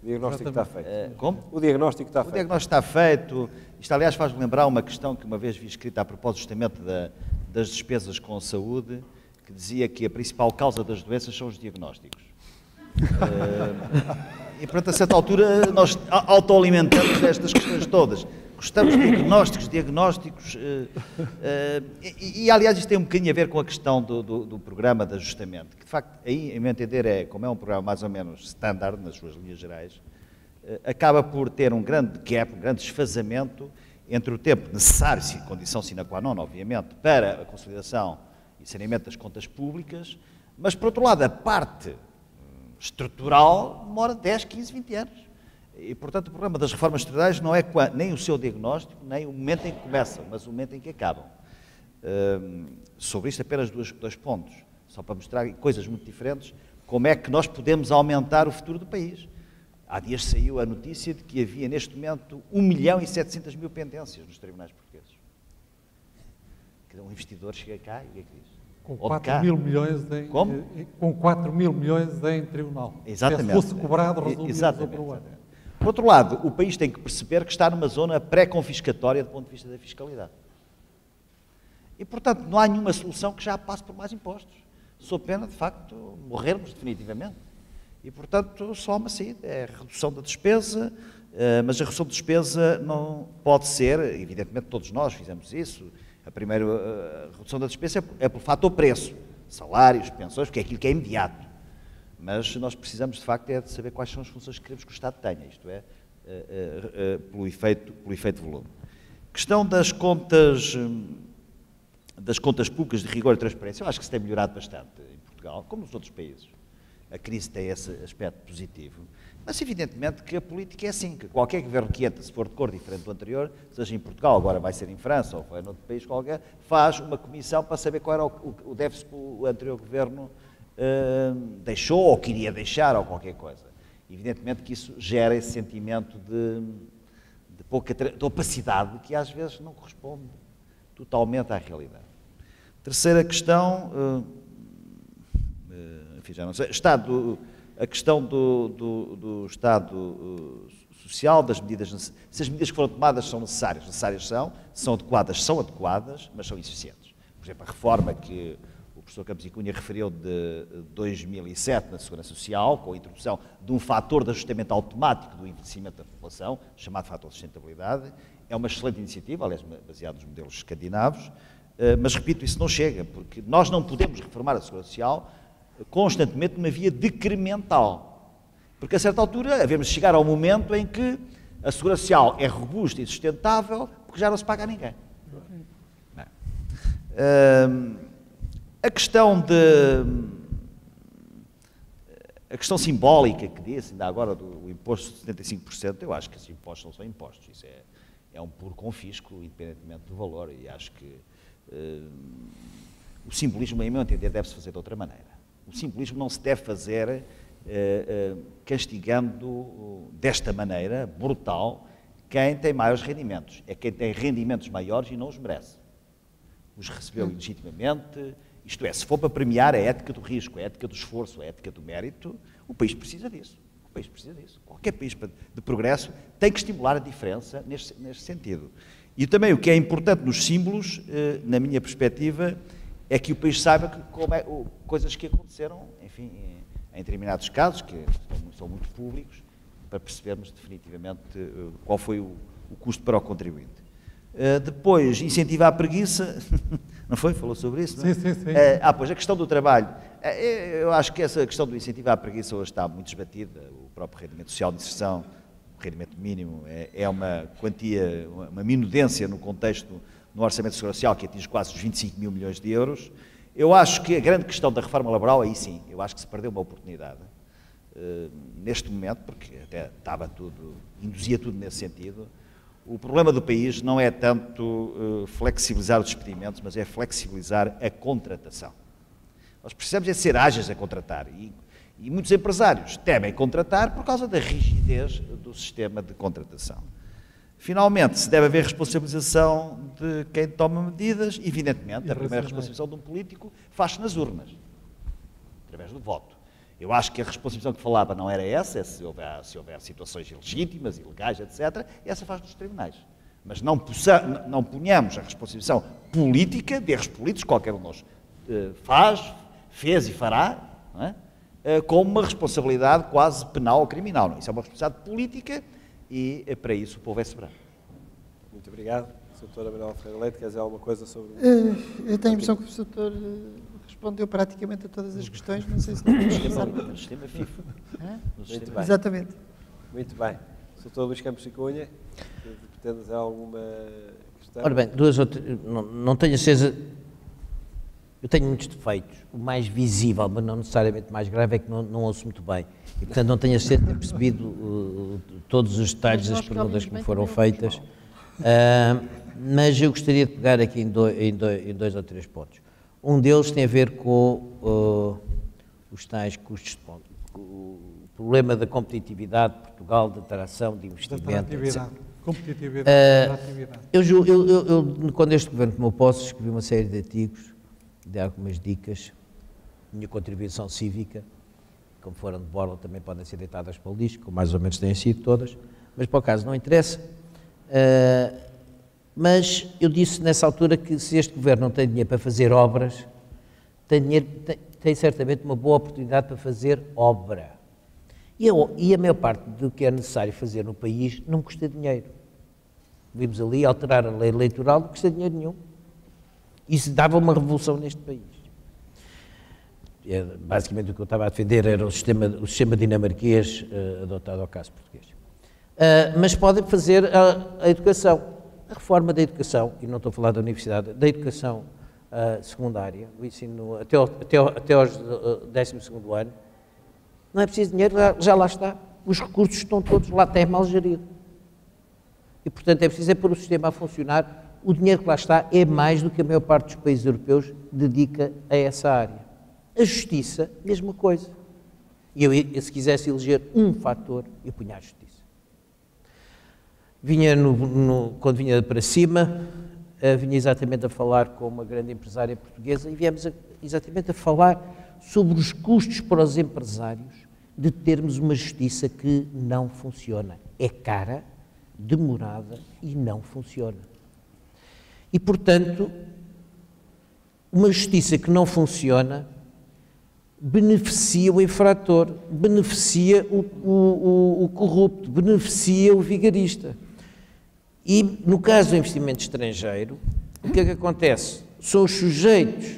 O diagnóstico está feito. Como? O diagnóstico está feito. O diagnóstico está feito. Isto, aliás, faz-me lembrar uma questão que uma vez vi escrita a propósito justamente das despesas com a saúde, que dizia que a principal causa das doenças são os diagnósticos. E, portanto, a certa altura, nós autoalimentamos destas questões todas. Gostamos de diagnósticos, e, aliás, isto tem um bocadinho a ver com a questão do programa de ajustamento, que, de facto, aí, em meu entender, como é um programa mais ou menos standard, nas suas linhas gerais, acaba por ter um grande gap, um grande desfazamento entre o tempo necessário, condição sine qua non, obviamente, para a consolidação e saneamento das contas públicas, mas, por outro lado, a parte estrutural demora 10, 15, 20 anos. E, portanto, o problema das reformas estruturais não é nem o seu diagnóstico, nem o momento em que começam, mas o momento em que acabam. Sobre isto, apenas dois pontos, só para mostrar coisas muito diferentes, como é que nós podemos aumentar o futuro do país. Há dias saiu a notícia de que havia, neste momento, 1.700.000 pendências nos tribunais portugueses. Um investidor chega cá e o que é que diz? Com 4 mil milhões com 4 mil milhões em tribunal. Exatamente. Se fosse cobrado, resolvido sobre o ano. Por outro lado, o país tem que perceber que está numa zona pré-confiscatória do ponto de vista da fiscalidade. E, portanto, não há nenhuma solução que já passe por mais impostos. Sou pena, de facto, morrermos definitivamente. E, portanto, só uma saída, é a redução da despesa, mas a redução de despesa não pode ser, evidentemente todos nós fizemos isso, a primeira redução da despesa é pelo fator preço, salários, pensões, porque é aquilo que é imediato. Mas nós precisamos, de facto, de saber quais são as funções que queremos que o Estado tenha, isto é, pelo efeito de volume. Questão das contas públicas de rigor e transparência, eu acho que se tem melhorado bastante em Portugal, como nos outros países. A crise tem esse aspecto positivo. Mas, evidentemente, que a política é assim, que qualquer governo que entra, se for de cor diferente do anterior, seja em Portugal, agora vai ser em França ou foi noutro país qualquer, faz uma comissão para saber qual era o déficit que o anterior governo deixou ou queria deixar ou qualquer coisa. Evidentemente que isso gera esse sentimento de opacidade que às vezes não corresponde totalmente à realidade. Terceira questão, enfim, já não sei, a questão do Estado social, das medidas, se as medidas que foram tomadas são necessárias são adequadas, mas são insuficientes. Por exemplo, a reforma que o professor Campos e Cunha referiu de 2007 na Segurança Social, com a introdução de um fator de ajustamento automático do envelhecimento da população, chamado fator de sustentabilidade, é uma excelente iniciativa, aliás, baseada nos modelos escandinavos, mas, repito, isso não chega, porque nós não podemos reformar a Segurança Social constantemente numa via decremental. Porque, a certa altura, havemos de chegar ao momento em que a Segurança Social é robusta e sustentável, porque já não se paga a ninguém. A questão simbólica que disse, ainda agora, do imposto de 75%, eu acho que esses impostos não são impostos. Isso é um puro confisco, independentemente do valor, e acho que o simbolismo, em meu entender, deve-se fazer de outra maneira. O simbolismo não se deve fazer castigando desta maneira, brutal, quem tem maiores rendimentos. É quem tem rendimentos maiores e não os merece. Os recebeu ilegitimamente. Isto é, se for para premiar a ética do risco, a ética do esforço, a ética do mérito, o país precisa disso. O país precisa disso. Qualquer país de progresso tem que estimular a diferença neste sentido. E também o que é importante nos símbolos, na minha perspectiva, é que o país saiba coisas que aconteceram, enfim, em determinados casos, que são muito públicos, para percebermos definitivamente qual foi o custo para o contribuinte. Depois, incentivar a preguiça, não foi? Falou sobre isso, não é? Sim. Pois, a questão do trabalho. Eu acho que essa questão do incentivo à preguiça hoje está muito esbatida. O próprio rendimento social de inserção, o rendimento mínimo, é uma quantia, uma minudência no contexto, no orçamento social, que atinge quase os 25 mil milhões de euros. Eu acho que a grande questão da reforma laboral, aí sim, eu acho que se perdeu uma oportunidade neste momento, porque até induzia tudo nesse sentido. O problema do país não é tanto flexibilizar os despedimentos, mas é flexibilizar a contratação. Nós precisamos de ser ágeis a contratar E muitos empresários temem contratar por causa da rigidez do sistema de contratação. Finalmente, se deve haver responsabilização de quem toma medidas, evidentemente, a primeira responsabilização de um político faz-se nas urnas, através do voto. Eu acho que a responsabilização que falava não era essa, se houver situações ilegítimas, ilegais, etc., essa faz nos tribunais. Mas não ponhamos a responsabilização política, de erros políticos, qualquer um de nós fez e fará, não é? Como uma responsabilidade quase penal ou criminal. Não? Isso é uma responsabilidade política e para isso o povo é soberano. Muito obrigado. Doutora Manuela Ferreira Leite, quer dizer alguma coisa sobre... Eu tenho a impressão que o doutor respondeu praticamente a todas as questões, não sei se não podemos passar. No sistema FIFA. Muito bem. Exatamente. Muito bem. Doutor Luís Campos e Cunha, pretende dizer alguma questão? Ora bem, não tenho a certeza. Eu tenho muitos defeitos. O mais visível, mas não necessariamente mais grave, é que não ouço muito bem. E, portanto, não tenho a certeza de ter percebido todos os detalhes das perguntas que me foram feitas. Mas eu gostaria de pegar aqui em dois ou três pontos. Um deles tem a ver com os tais custos de ponto. O problema da competitividade de Portugal, de atração, de investimento, etc. Competitividade, atratividade. Eu, quando este governo tomou posse, escrevi uma série de artigos, dei algumas dicas, minha contribuição cívica, como foram de borla, também podem ser deitadas para o lixo, como mais ou menos têm sido todas, mas para o caso não interessa. Mas eu disse nessa altura que se este governo não tem dinheiro para fazer obras, tem certamente uma boa oportunidade para fazer obra. E a maior parte do que é necessário fazer no país não custa dinheiro. Vimos ali alterar a lei eleitoral, não custa dinheiro nenhum. Isso dava uma revolução neste país. Basicamente o que eu estava a defender era o sistema dinamarquês adotado ao caso português. Mas podem fazer a educação, a reforma da educação, e não estou a falar da universidade, da educação secundária, o ensino até aos 12º ano. Não é preciso dinheiro, já lá está. Os recursos estão todos lá, até mal gerido. E, portanto, é preciso pôr o sistema a funcionar. O dinheiro que lá está é mais do que a maior parte dos países europeus dedica a essa área. A justiça, mesma coisa. E eu, se quisesse eleger um fator, eu punha a justiça. Quando vinha para cima, vinha exatamente a falar com uma grande empresária portuguesa e viemos exatamente a falar sobre os custos para os empresários de termos uma justiça que não funciona. É cara, demorada e não funciona. E, portanto, uma justiça que não funciona beneficia o infrator, beneficia o corrupto, beneficia o vigarista. E, no caso do investimento estrangeiro, o que é que acontece? São os sujeitos,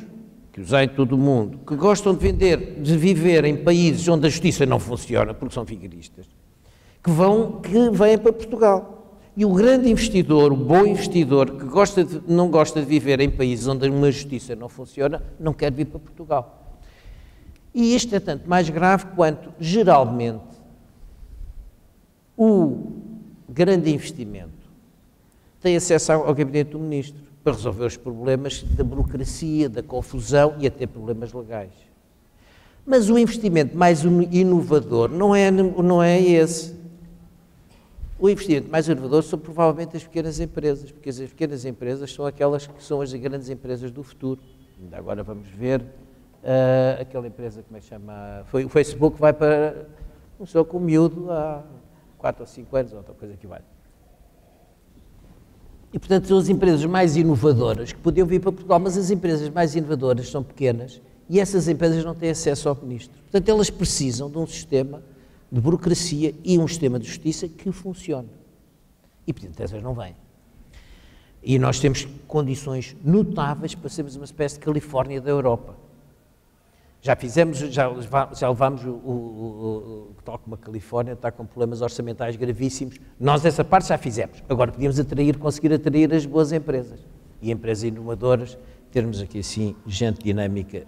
que os há em todo o mundo, que gostam de viver em países onde a justiça não funciona, porque são vigaristas, que vêm para Portugal. E o grande investidor, o bom investidor, que não gosta de viver em países onde uma justiça não funciona, não quer vir para Portugal. E isto é tanto mais grave quanto, geralmente, o grande investimento tem acesso ao gabinete do ministro para resolver os problemas da burocracia, da confusão e até problemas legais. Mas o investimento mais inovador não é esse. O investimento mais inovador são provavelmente as pequenas empresas, porque as pequenas empresas são aquelas que são as grandes empresas do futuro. Ainda agora vamos ver aquela empresa, como é que chama? O Facebook vai para, começou com o miúdo há 4 ou 5 anos, ou outra coisa que vai. E, portanto, são as empresas mais inovadoras que podiam vir para Portugal, mas as empresas mais inovadoras são pequenas e essas empresas não têm acesso ao ministro. Portanto, elas precisam de um sistema de burocracia e um sistema de justiça que funcione. E, portanto, essas não vêm. E nós temos condições notáveis para sermos uma espécie de Califórnia da Europa. Já levámos tal como a Califórnia está com problemas orçamentais gravíssimos. Nós essa parte já fizemos. Agora podíamos conseguir atrair as boas empresas. E empresas inovadoras, termos aqui assim gente dinâmica.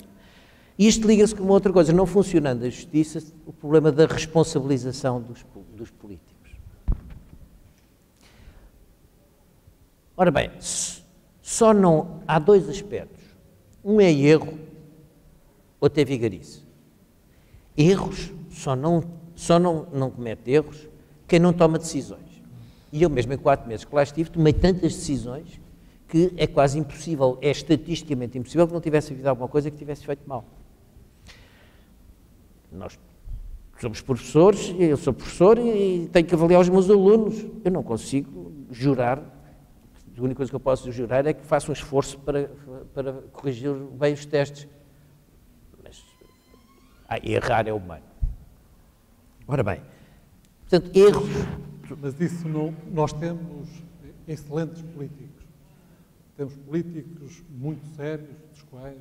E isto liga-se com uma outra coisa, não funcionando a justiça, o problema da responsabilização dos políticos. Ora bem, há dois aspectos. Um é erro, outro é vigarice. Erros, só não comete erros quem não toma decisões. E eu mesmo em 4 meses que lá estive, tomei tantas decisões que é quase impossível, é estatisticamente impossível que não tivesse havido alguma coisa que tivesse feito mal. Nós somos professores, eu sou professor e tenho que avaliar os meus alunos. Eu não consigo jurar, a única coisa que eu posso jurar é que faço um esforço para corrigir bem os testes. Mas errar é humano. Ora bem, portanto, erros... Mas isso não... Nós temos excelentes políticos. Temos políticos muito sérios, dos quais,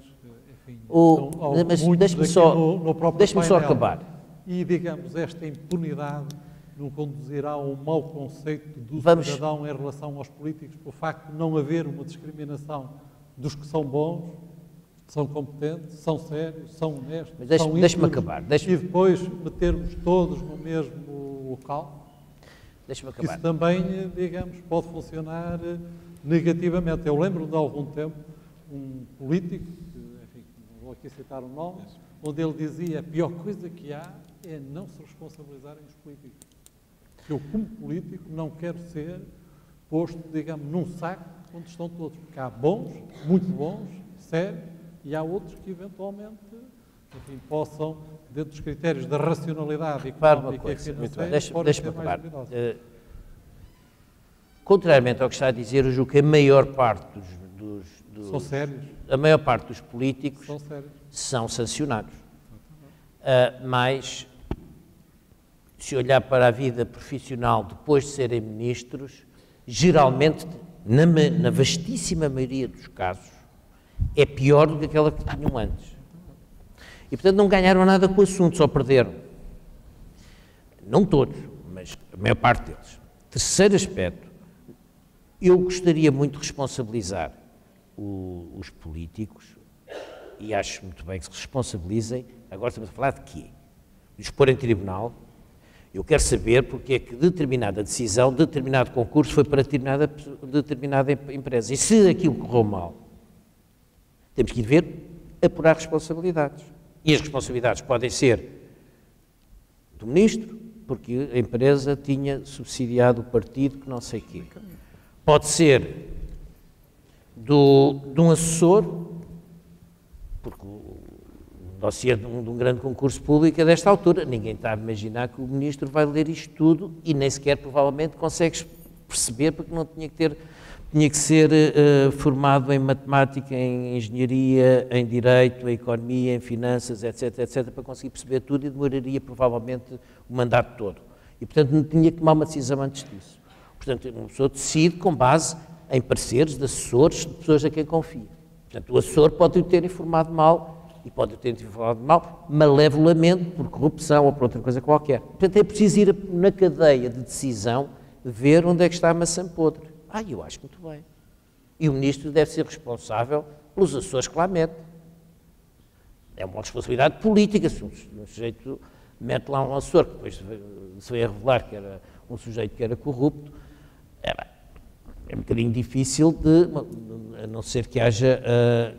enfim, mas muitos deixe-me só acabar. E, digamos, esta impunidade não conduzirá a um mau conceito do cidadão em relação aos políticos, pelo facto de não haver uma discriminação dos que são bons, são competentes, são sérios, são honestos, mas são deixe-me acabar. E depois metermos todos no mesmo local. Deixe-me acabar. Isso também, digamos, pode funcionar negativamente. Eu lembro de há algum tempo um político, enfim, não vou aqui citar o nome, onde ele dizia a pior coisa que há é não se responsabilizarem os políticos. Eu, como político, não quero ser posto, digamos, num saco onde estão todos, porque há bons, muito bons, sérios, e há outros que eventualmente, enfim, possam, dentro dos critérios da racionalidade económica e financeira, deixe-me acabar. Contrariamente ao que está a dizer, eu julgo que a maior parte são sérios. A maior parte dos políticos são sancionados. Mas, se olhar para a vida profissional depois de serem ministros, geralmente, na vastíssima maioria dos casos, é pior do que aquela que tinham antes. E, portanto, não ganharam nada com o assunto, só perderam. Não todos, mas a maior parte deles. Terceiro aspecto, eu gostaria muito de responsabilizar os políticos, e acho muito bem que se responsabilizem. Agora estamos a falar de quê? De os pôr em tribunal. Eu quero saber porque é que determinada decisão, determinado concurso foi para determinada empresa. E se aquilo correu mal, temos que ir ver, apurar responsabilidades. E as responsabilidades podem ser do ministro, porque a empresa tinha subsidiado o partido que não sei o quê. Pode ser de um assessor, porque o dossiê de um grande concurso público é desta altura. Ninguém está a imaginar que o ministro vai ler isto tudo e nem sequer provavelmente consegue perceber, porque não tinha que ser formado em matemática, em engenharia, em direito, em economia, em finanças, etc., etc., para conseguir perceber tudo, e demoraria provavelmente o mandato todo. E, portanto, não tinha que tomar uma decisão antes disso. Portanto, uma pessoa decide com base em pareceres de assessores, de pessoas a quem confia. Portanto, o assessor pode o ter informado mal, e pode o ter informado mal, malevolamente, por corrupção ou por outra coisa qualquer. Portanto, é preciso ir na cadeia de decisão, ver onde é que está a maçã podre. Eu acho muito bem. E o ministro deve ser responsável pelos assessores que lá mete. É uma responsabilidade política. Se um sujeito mete lá um assessor, que depois se veio a revelar que era um sujeito que era corrupto, é um bocadinho difícil, a não ser que haja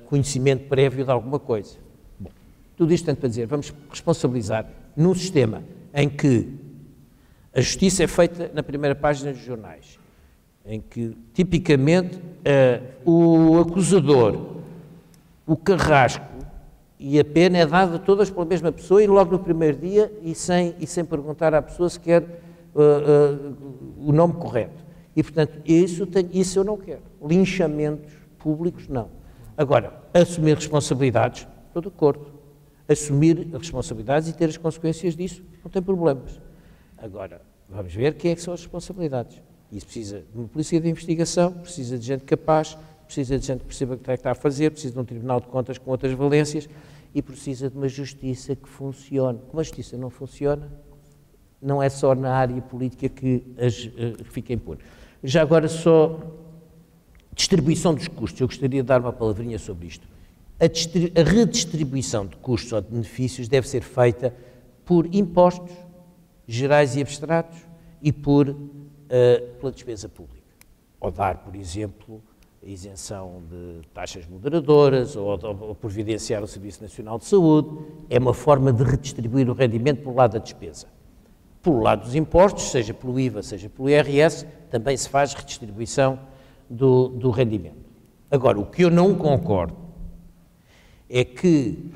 conhecimento prévio de alguma coisa. Bom, tudo isto tanto para dizer, vamos responsabilizar num sistema em que a justiça é feita na primeira página dos jornais, em que, tipicamente, o acusador, o carrasco e a pena é dada todas pela mesma pessoa e logo no primeiro dia e sem perguntar à pessoa se quer o nome correto. E, portanto, isso eu não quero. Linchamentos públicos, não. Agora, assumir responsabilidades, estou de acordo. Assumir as responsabilidades e ter as consequências disso, não tem problemas. Agora, vamos ver quem é que são as responsabilidades. Isso precisa de uma polícia de investigação, precisa de gente capaz, precisa de gente que perceba o que é que está a fazer, precisa de um tribunal de contas com outras valências e precisa de uma justiça que funcione. Como a justiça não funciona, não é só na área política que fica impune. Já agora só distribuição dos custos. Eu gostaria de dar uma palavrinha sobre isto. A redistribuição de custos ou de benefícios deve ser feita por impostos gerais e abstratos e pela despesa pública. Ou dar, por exemplo, isenção de taxas moderadoras ou providenciar o Serviço Nacional de Saúde. É uma forma de redistribuir o rendimento pelo lado da despesa. Pelo lado dos impostos, seja pelo IVA, seja pelo IRS, também se faz redistribuição do rendimento. Agora, o que eu não concordo é que,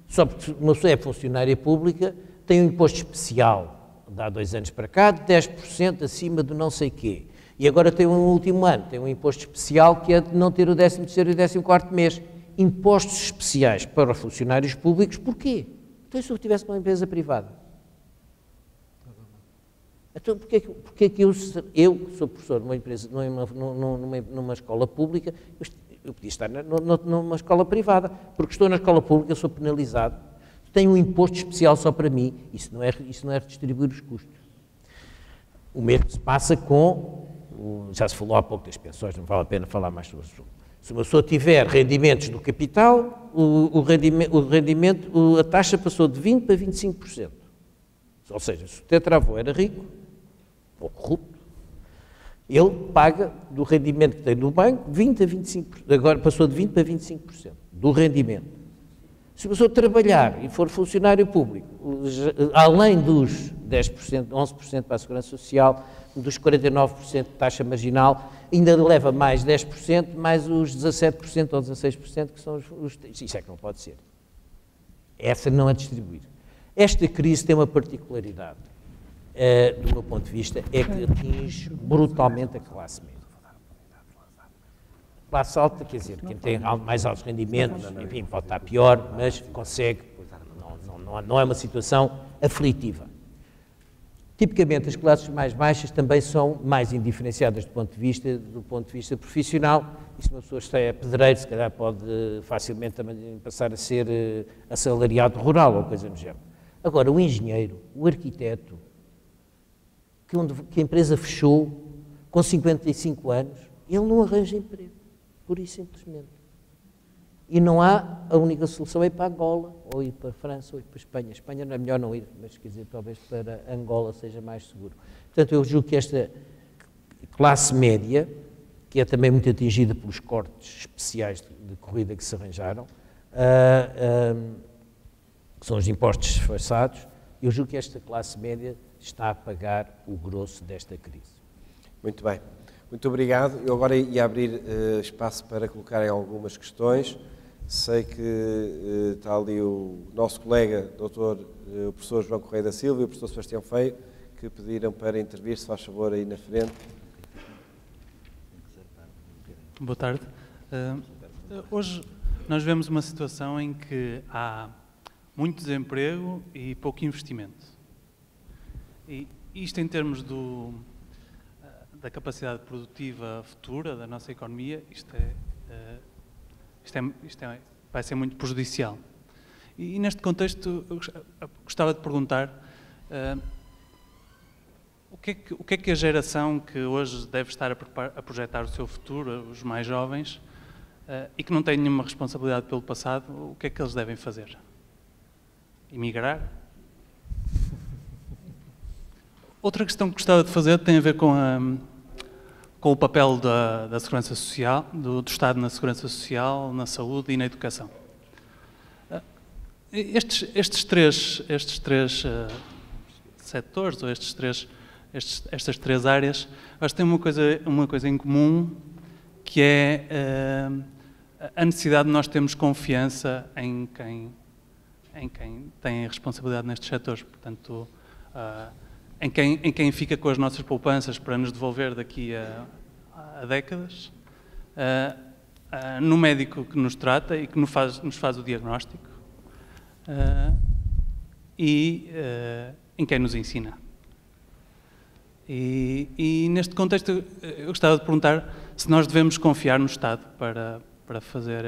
só porque uma pessoa é funcionária pública, tem um imposto especial, de há 2 anos para cá, de 10% acima do não sei quê. E agora tem um último ano, tem um imposto especial que é de não ter o 13º e o 14º mês. Impostos especiais para os funcionários públicos, porquê? Então, se eu tivesse uma empresa privada? Então, porquê que eu sou professor numa empresa, numa escola pública, eu podia estar numa escola privada, porque estou na escola pública, sou penalizado, tenho um imposto especial só para mim, isso não é redistribuir os custos. O mesmo se passa com, já se falou há pouco das pensões, não vale a pena falar mais sobre isso. Se uma pessoa tiver rendimentos do capital, a taxa passou de 20% para 25%. Ou seja, se o tetravô era rico, ou corrupto, ele paga do rendimento que tem no banco 20% a 25%, agora passou de 20% para 25% do rendimento. Se a pessoa trabalhar e for funcionário público, além dos 10%, 11% para a Segurança Social, dos 49% de taxa marginal, ainda leva mais 10%, mais os 17% ou 16% que são os... Isso é que não pode ser. Essa não é distribuir. Esta crise tem uma particularidade, do meu ponto de vista, é que atinge brutalmente a classe média. A classe alta, quer dizer, quem tem mais altos rendimentos, enfim, pode estar pior, mas consegue, não é uma situação aflitiva. Tipicamente, as classes mais baixas também são mais indiferenciadas do ponto de vista profissional, e se uma pessoa é pedreiro, se calhar pode facilmente também passar a ser assalariado rural ou coisa do género. Agora, o engenheiro, o arquiteto, que a empresa fechou com 55 anos, ele não arranja emprego, pura e simplesmente. E não há, a única solução é ir para Angola, ou ir para a França, ou ir para a Espanha. A Espanha não é melhor não ir, mas quer dizer, talvez para Angola seja mais seguro. Portanto, eu julgo que esta classe média, que é também muito atingida pelos cortes especiais de corrida que se arranjaram, que são os impostos disfarçados, eu julgo que esta classe média está a pagar o grosso desta crise. Muito bem. Muito obrigado. Eu agora ia abrir espaço para colocarem algumas questões. Sei que está ali o nosso colega, o professor João Correia da Silva e o professor Sebastião Feio, que pediram para intervir, se faz favor, aí na frente. Boa tarde. Hoje nós vemos uma situação em que há muito desemprego e pouco investimento. E isto em termos da capacidade produtiva futura da nossa economia, isto vai ser muito prejudicial. E neste contexto eu gostava de perguntar o que é que a geração que hoje deve estar a projetar o seu futuro, os mais jovens, e que não têm nenhuma responsabilidade pelo passado, o que é que eles devem fazer? Emigrar? Outra questão que gostava de fazer tem a ver com o papel da Segurança Social, do Estado na Segurança Social, na saúde e na educação. Estes três setores, ou estas três áreas, acho que têm uma coisa em comum, que é a necessidade de nós termos confiança em quem tem responsabilidade nestes setores. Portanto, em quem fica com as nossas poupanças para nos devolver daqui a décadas, no médico que nos trata e que nos faz o diagnóstico, e em quem nos ensina. E neste contexto eu gostava de perguntar se nós devemos confiar no Estado para fazer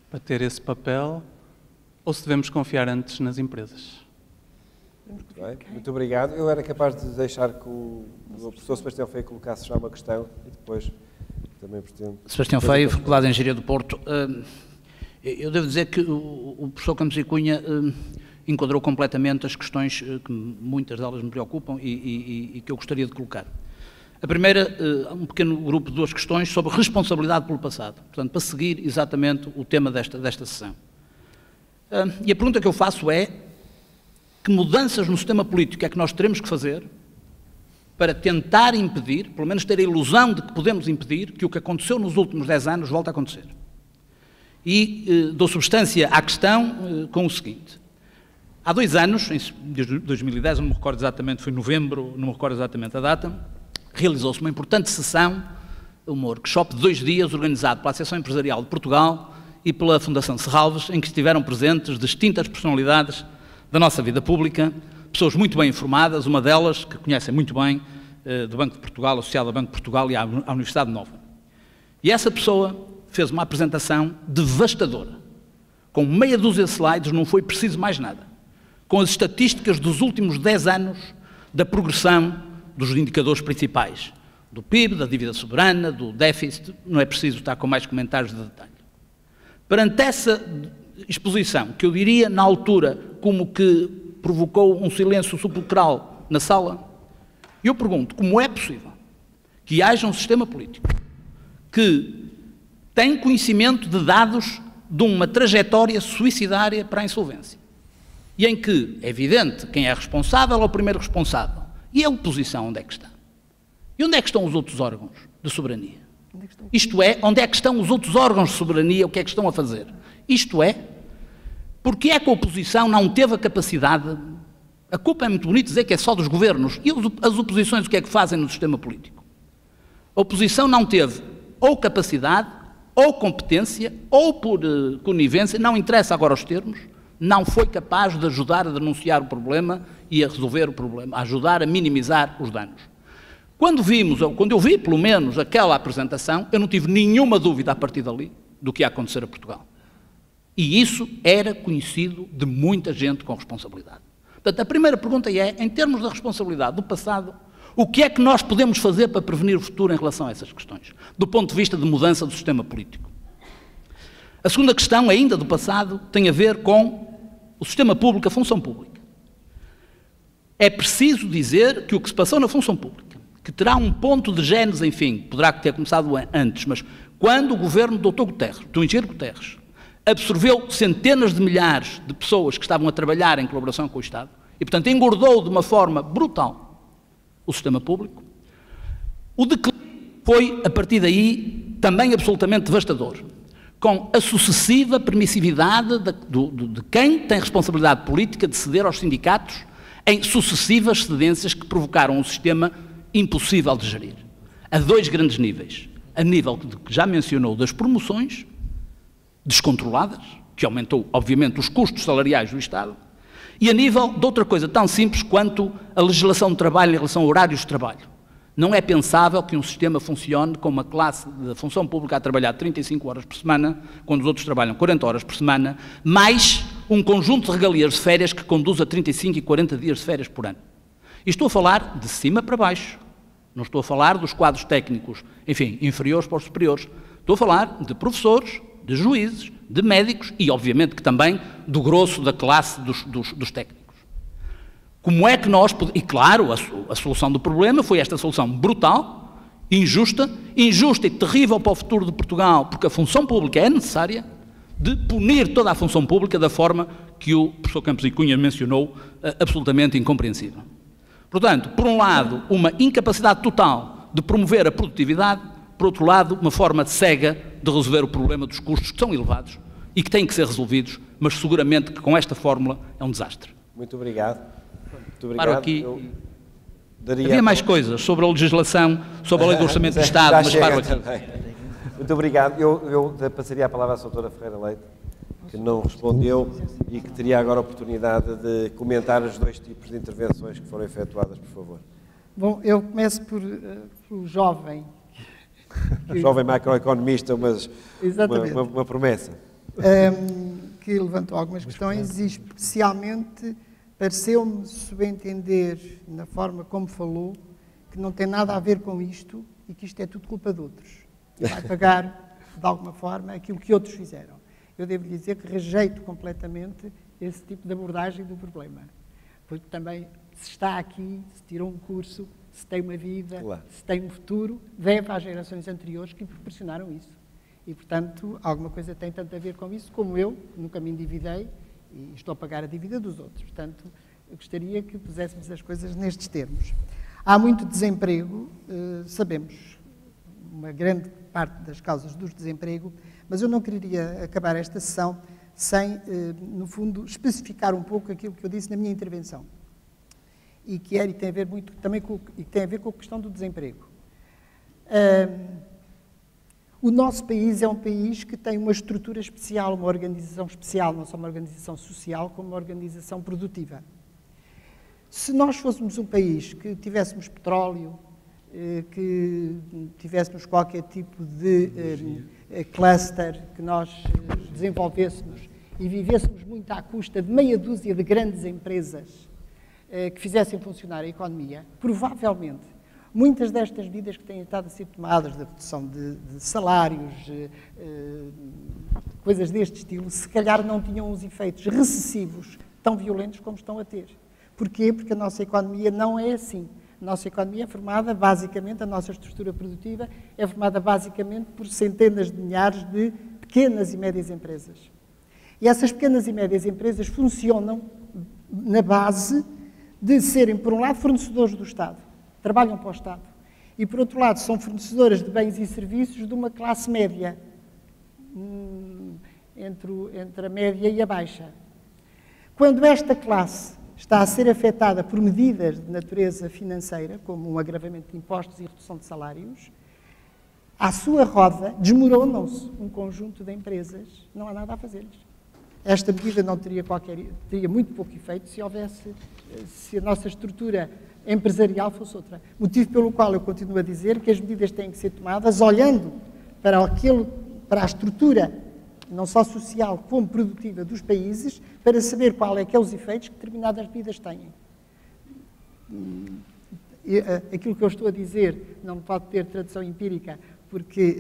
para ter esse papel, ou se devemos confiar antes nas empresas. Muito bem, muito obrigado. Eu era capaz de deixar que o professor Sebastião Feio colocasse já uma questão e depois também pretendo... Sebastião Feio, Faculdade de Engenharia do Porto. Eu devo dizer que o professor Campos e Cunha enquadrou completamente as questões que muitas delas me preocupam e que eu gostaria de colocar. A primeira, um pequeno grupo de 2 questões sobre responsabilidade pelo passado. Portanto, para seguir exatamente o tema desta sessão. E a pergunta que eu faço é: que mudanças no sistema político é que nós teremos que fazer para tentar impedir, pelo menos ter a ilusão de que podemos impedir, que o que aconteceu nos últimos 10 anos volte a acontecer? E dou substância à questão com o seguinte. Há 2 anos, em 2010, não me recordo exatamente, foi novembro, não me recordo exatamente a data, realizou-se uma importante sessão, um workshop de 2 dias, organizado pela Associação Empresarial de Portugal e pela Fundação Serralves, em que estiveram presentes distintas personalidades da nossa vida pública, pessoas muito bem informadas, uma delas que conhecem muito bem, do Banco de Portugal, associada ao Banco de Portugal e à Universidade Nova. E essa pessoa fez uma apresentação devastadora, com meia dúzia de slides, não foi preciso mais nada, com as estatísticas dos últimos 10 anos da progressão dos indicadores principais, do PIB, da dívida soberana, do déficit, não é preciso estar com mais comentários de detalhe. Perante essa exposição, que eu diria na altura como que provocou um silêncio sepulcral na sala, eu pergunto como é possível que haja um sistema político que tem conhecimento de dados de uma trajetória suicidária para a insolvência e em que é evidente quem é responsável é o primeiro responsável. E a oposição onde é que está? E onde é que estão os outros órgãos de soberania? Isto é, onde é que estão os outros órgãos de soberania, o que é que estão a fazer? Isto é, porque é que a oposição não teve a capacidade, a culpa é muito bonito dizer que é só dos governos, e as oposições o que é que fazem no sistema político? A oposição não teve ou capacidade, ou competência, ou por conivência, não interessa agora os termos, não foi capaz de ajudar a denunciar o problema e a resolver o problema, a ajudar a minimizar os danos. Quando eu vi, pelo menos, aquela apresentação, eu não tive nenhuma dúvida a partir dali do que ia acontecer a Portugal. E isso era conhecido de muita gente com responsabilidade. Portanto, a primeira pergunta é, em termos da responsabilidade do passado, o que é que nós podemos fazer para prevenir o futuro em relação a essas questões, do ponto de vista de mudança do sistema político? A segunda questão, ainda do passado, tem a ver com o sistema público, a função pública. É preciso dizer que o que se passou na função pública, que terá um ponto de gênese, enfim, poderá ter começado antes, mas quando o governo do Dr. Guterres, do engenheiro Guterres, absorveu centenas de milhares de pessoas que estavam a trabalhar em colaboração com o Estado e, portanto, engordou de uma forma brutal o sistema público, o declínio foi, a partir daí, também absolutamente devastador, com a sucessiva permissividade de quem tem responsabilidade política de ceder aos sindicatos em sucessivas cedências que provocaram um sistema impossível de gerir, a 2 grandes níveis. A nível que já mencionou das promoções descontroladas, que aumentou, obviamente, os custos salariais do Estado, e a nível de outra coisa tão simples quanto a legislação do trabalho em relação a horários de trabalho. Não é pensável que um sistema funcione com uma classe da função pública a trabalhar 35 horas por semana, quando os outros trabalham 40 horas por semana, mais um conjunto de regalias de férias que conduz a 35 e 40 dias de férias por ano. E estou a falar de cima para baixo. Não estou a falar dos quadros técnicos, enfim, inferiores para os superiores. Estou a falar de professores, de juízes, de médicos e, obviamente, que também do grosso da classe dos técnicos. Como é que nós podemos... E, claro, a solução do problema foi esta solução brutal, injusta e terrível para o futuro de Portugal, porque a função pública é necessária, de punir toda a função pública da forma que o professor Campos e Cunha mencionou, absolutamente incompreensível. Portanto, por um lado, uma incapacidade total de promover a produtividade, por outro lado, uma forma cega de resolver o problema dos custos que são elevados e que têm que ser resolvidos, mas seguramente que com esta fórmula é um desastre. Muito obrigado. Muito obrigado. Paro aqui. Havia mais coisas sobre a legislação, sobre a lei do Orçamento do Estado, mas paro aqui. Também. Muito obrigado. Eu passaria a palavra à Sra. Ferreira Leite, que não respondeu e que teria agora a oportunidade de comentar os 2 tipos de intervenções que foram efetuadas, por favor. Bom, eu começo pelo jovem. Jovem macroeconomista, mas uma promessa. Que levantou algumas questões e especialmente pareceu-me subentender, na forma como falou, que não tem nada a ver com isto e que isto é tudo culpa de outros. Vai pagar, de alguma forma, aquilo que outros fizeram. Eu devo dizer que rejeito completamente esse tipo de abordagem do problema. Porque também se está aqui, se tirou um curso se tem uma vida, Claro. se tem um futuro, deve às gerações anteriores que proporcionaram isso. E, portanto, alguma coisa tem tanto a ver com isso, como eu, que nunca me endividei e estou a pagar a dívida dos outros. Portanto, eu gostaria que puséssemos as coisas nestes termos. Há muito desemprego, sabemos uma grande parte das causas do desemprego, mas eu não queria acabar esta sessão sem, no fundo, especificar um pouco aquilo que eu disse na minha intervenção. E que tem a ver muito também com a questão do desemprego. O nosso país é um país que tem uma estrutura especial, uma organização especial, não só uma organização social, como uma organização produtiva. Se nós fôssemos um país que tivéssemos petróleo, que tivéssemos qualquer tipo de cluster que nós desenvolvêssemos e vivêssemos muito à custa de meia dúzia de grandes empresas que fizessem funcionar a economia, provavelmente muitas destas medidas que têm estado a ser tomadas, da redução de salários, coisas deste estilo, se calhar não tinham os efeitos recessivos tão violentos como estão a ter. Porquê? Porque a nossa economia não é assim. A nossa economia é formada, basicamente, a nossa estrutura produtiva é formada basicamente por centenas de milhares de pequenas e médias empresas. E essas pequenas e médias empresas funcionam na base de serem, por um lado, fornecedores do Estado. Trabalham para o Estado. E, por outro lado, são fornecedoras de bens e serviços de uma classe média, entre a média e a baixa. Quando esta classe está a ser afetada por medidas de natureza financeira, como um agravamento de impostos e redução de salários, à sua roda desmoronam-se um conjunto de empresas, não há nada a fazer-lhes. Esta medida não teria muito pouco efeito se a nossa estrutura empresarial fosse outra. Motivo pelo qual eu continuo a dizer que as medidas têm que ser tomadas olhando para a estrutura, não só social como produtiva dos países, para saber qual é que é os efeitos que determinadas medidas têm. Aquilo que eu estou a dizer não pode ter tradução empírica, porque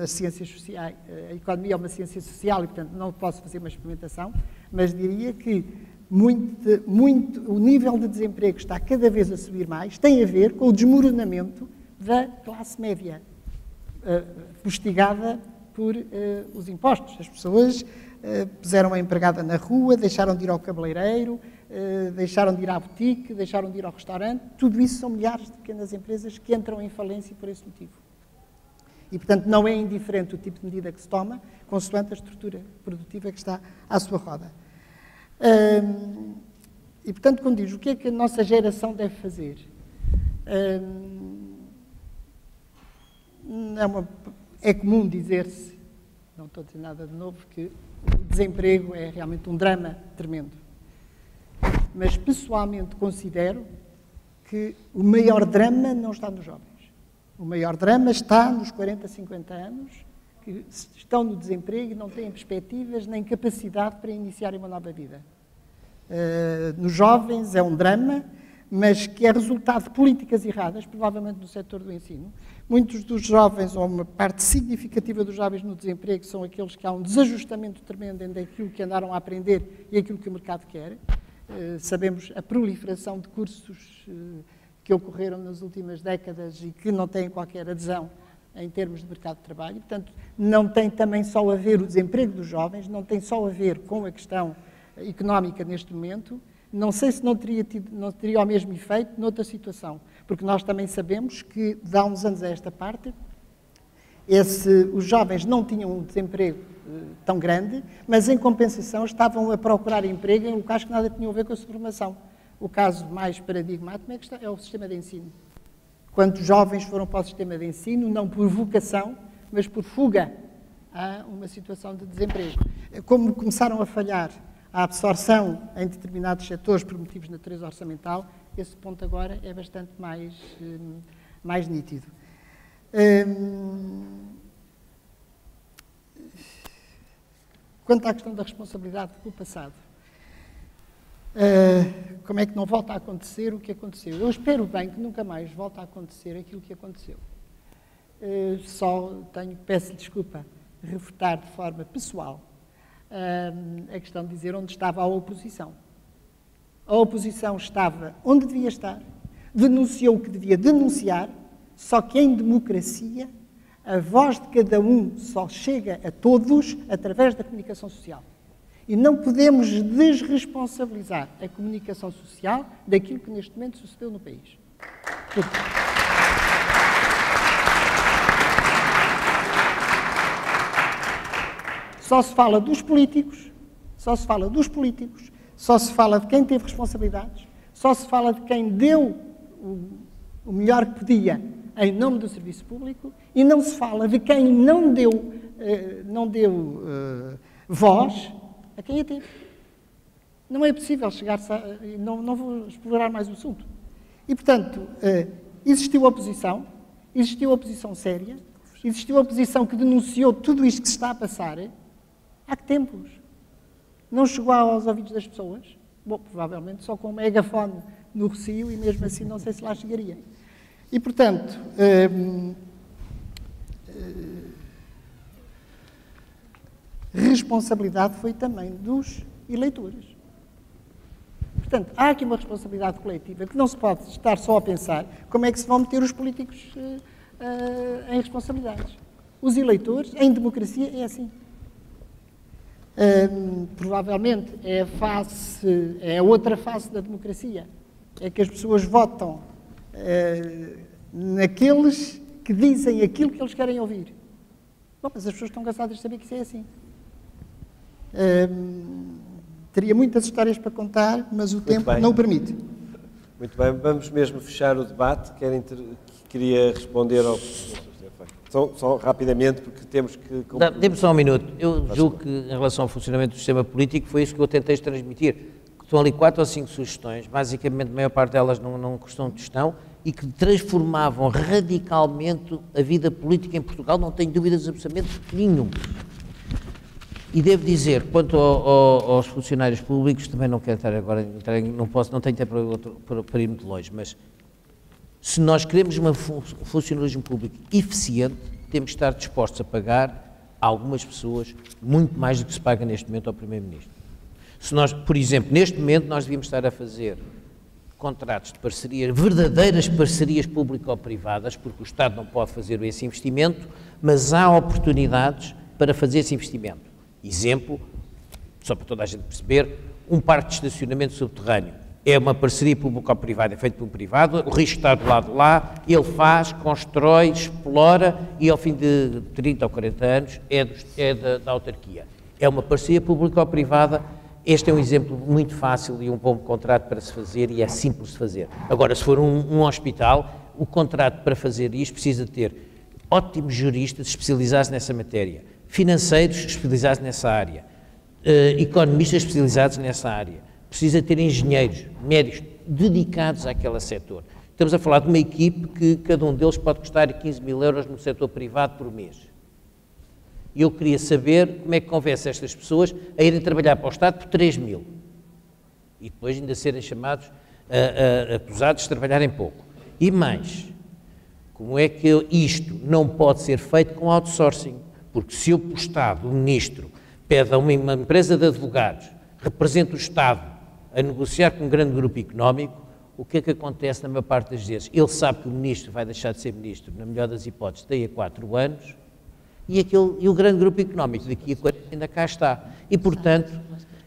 as ciências sociais, a economia é uma ciência social e, portanto, não posso fazer uma experimentação, mas diria que o nível de desemprego está cada vez a subir mais, tem a ver com o desmoronamento da classe média, fustigada por os impostos. As pessoas puseram a empregada na rua, deixaram de ir ao cabeleireiro, deixaram de ir à boutique, deixaram de ir ao restaurante. Tudo isso são milhares de pequenas empresas que entram em falência por esse motivo. E, portanto, não é indiferente o tipo de medida que se toma, consoante a estrutura produtiva que está à sua roda. E, portanto, quando diz o que é que a nossa geração deve fazer, é comum dizer-se, não estou a dizer nada de novo, que o desemprego é realmente um drama tremendo. Mas, pessoalmente, considero que o maior drama não está nos jovens. O maior drama está nos 40, 50 anos, que estão no desemprego e não têm perspectivas nem capacidade para iniciarem uma nova vida. Nos jovens é um drama, mas que é resultado de políticas erradas, provavelmente no setor do ensino. Muitos dos jovens, ou uma parte significativa dos jovens no desemprego, são aqueles que há um desajustamento tremendo entre aquilo que andaram a aprender e aquilo que o mercado quer. Sabemos a proliferação de cursos que ocorreram nas últimas décadas e que não têm qualquer adesão em termos de mercado de trabalho. Portanto, não tem também só a ver o desemprego dos jovens, não tem só a ver com a questão económica neste momento. Não sei se não teria o mesmo efeito noutra situação, porque nós também sabemos que, de há uns anos a esta parte, os jovens não tinham um desemprego tão grande, mas, em compensação, estavam a procurar emprego em locais que nada tinham a ver com a sua formação. O caso mais paradigmático é o sistema de ensino. Quantos jovens foram para o sistema de ensino, não por vocação, mas por fuga a uma situação de desemprego. Como começaram a falhar a absorção em determinados setores por motivos de natureza orçamental, esse ponto agora é bastante mais nítido. Quanto à questão da responsabilidade pelo passado, como é que não volta a acontecer o que aconteceu? Eu espero bem que nunca mais volte a acontecer aquilo que aconteceu. Peço desculpa, refutar de forma pessoal a questão de dizer onde estava a oposição. A oposição estava onde devia estar, denunciou o que devia denunciar, só que em democracia a voz de cada um só chega a todos através da comunicação social. E não podemos desresponsabilizar a comunicação social daquilo que neste momento sucedeu no país. Só se fala dos políticos, só se fala de quem teve responsabilidades, só se fala de quem deu o melhor que podia em nome do serviço público e não se fala de quem não deu voz a quem a teve. Não é possível chegar-se a... Não vou explorar mais o assunto. E, portanto, existiu oposição séria, existiu oposição que denunciou tudo isto que se está a passar há que tempos. Não chegou aos ouvidos das pessoas. Bom, provavelmente só com um megafone no Rossio e mesmo assim não sei se lá chegaria. E, portanto, responsabilidade foi também dos eleitores. Portanto, há aqui uma responsabilidade coletiva que não se pode estar só a pensar como é que se vão meter os políticos em responsabilidades. Os eleitores, em democracia, é assim. Provavelmente é a outra face da democracia. É que as pessoas votam naqueles que dizem aquilo que eles querem ouvir. Bom, mas as pessoas estão cansadas de saber que isso é assim. Teria muitas histórias para contar, mas o tempo não o permite. Muito bem, vamos mesmo fechar o debate. Queria responder ao... Só rapidamente, porque temos que... Dê-me só um minuto. Eu julgo que, em relação ao funcionamento do sistema político, foi isso que eu tentei transmitir. Estão ali 4 ou 5 sugestões, basicamente a maior parte delas não questão de gestão, e que transformavam radicalmente a vida política em Portugal, não tenho dúvidas absolutamente nenhuma. E devo dizer, quanto aos funcionários públicos, também não quero estar agora, não tenho tempo para ir muito longe, mas se nós queremos um funcionalismo público eficiente, temos que estar dispostos a pagar a algumas pessoas muito mais do que se paga neste momento ao Primeiro-Ministro. Se nós, por exemplo, neste momento nós devíamos estar a fazer contratos de parceria, verdadeiras parcerias público-privadas, porque o Estado não pode fazer esse investimento, mas há oportunidades para fazer esse investimento. Exemplo, só para toda a gente perceber, um parque de estacionamento subterrâneo. É uma parceria público-privada, é feito por um privado, o risco está do lado de lá, ele faz, constrói, explora e ao fim de 30 ou 40 anos é da autarquia. É uma parceria público-privada. Este é um exemplo muito fácil e um bom contrato para se fazer e é simples de fazer. Agora, se for um hospital, o contrato para fazer isto precisa ter ótimos juristas especializados nessa matéria, financeiros especializados nessa área, economistas especializados nessa área, precisa ter engenheiros, médicos dedicados àquele setor. Estamos a falar de uma equipe que cada um deles pode custar 15 mil euros no setor privado por mês. E eu queria saber como é que convence estas pessoas a irem trabalhar para o Estado por 3 mil. E depois ainda serem chamados, acusados de trabalharem pouco. E mais, como é que isto não pode ser feito com outsourcing? Porque se o Estado, o Ministro, pede a uma empresa de advogados, representa o Estado a negociar com um grande grupo económico, o que é que acontece na maior parte das vezes? Ele sabe que o Ministro vai deixar de ser Ministro, na melhor das hipóteses, daí a 4 anos, e o grande grupo económico daqui a 40 ainda cá está. E, portanto,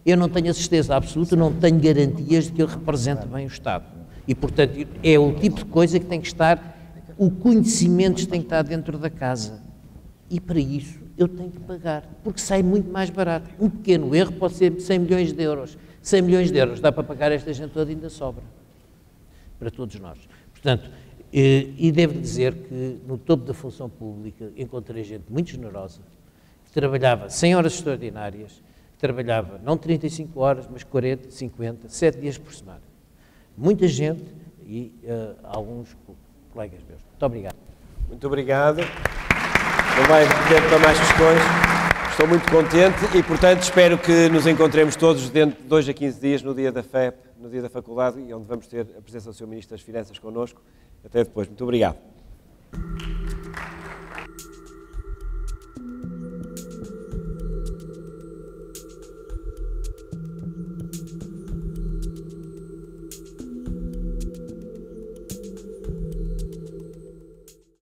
eu não tenho a certeza absoluta, não tenho garantias de que ele represente bem o Estado. E, portanto, é o tipo de coisa que tem que estar, o conhecimento tem que estar dentro da casa. E, para isso, eu tenho que pagar, porque sai muito mais barato. Um pequeno erro pode ser 100 milhões de euros. 100 milhões de euros dá para pagar esta gente toda e ainda sobra. Para todos nós. Portanto, e devo dizer que no topo da função pública encontrei gente muito generosa, que trabalhava 100 horas extraordinárias, que trabalhava não 35 horas, mas 40, 50, 7 dias por semana. Muita gente e alguns colegas meus. Muito obrigado. Muito obrigado. Não vai ter para mais questões. Estou muito contente e, portanto, espero que nos encontremos todos dentro de 2 a 15 dias no dia da FEP, no dia da faculdade, e onde vamos ter a presença do Sr. Ministro das Finanças connosco. Até depois. Muito obrigado.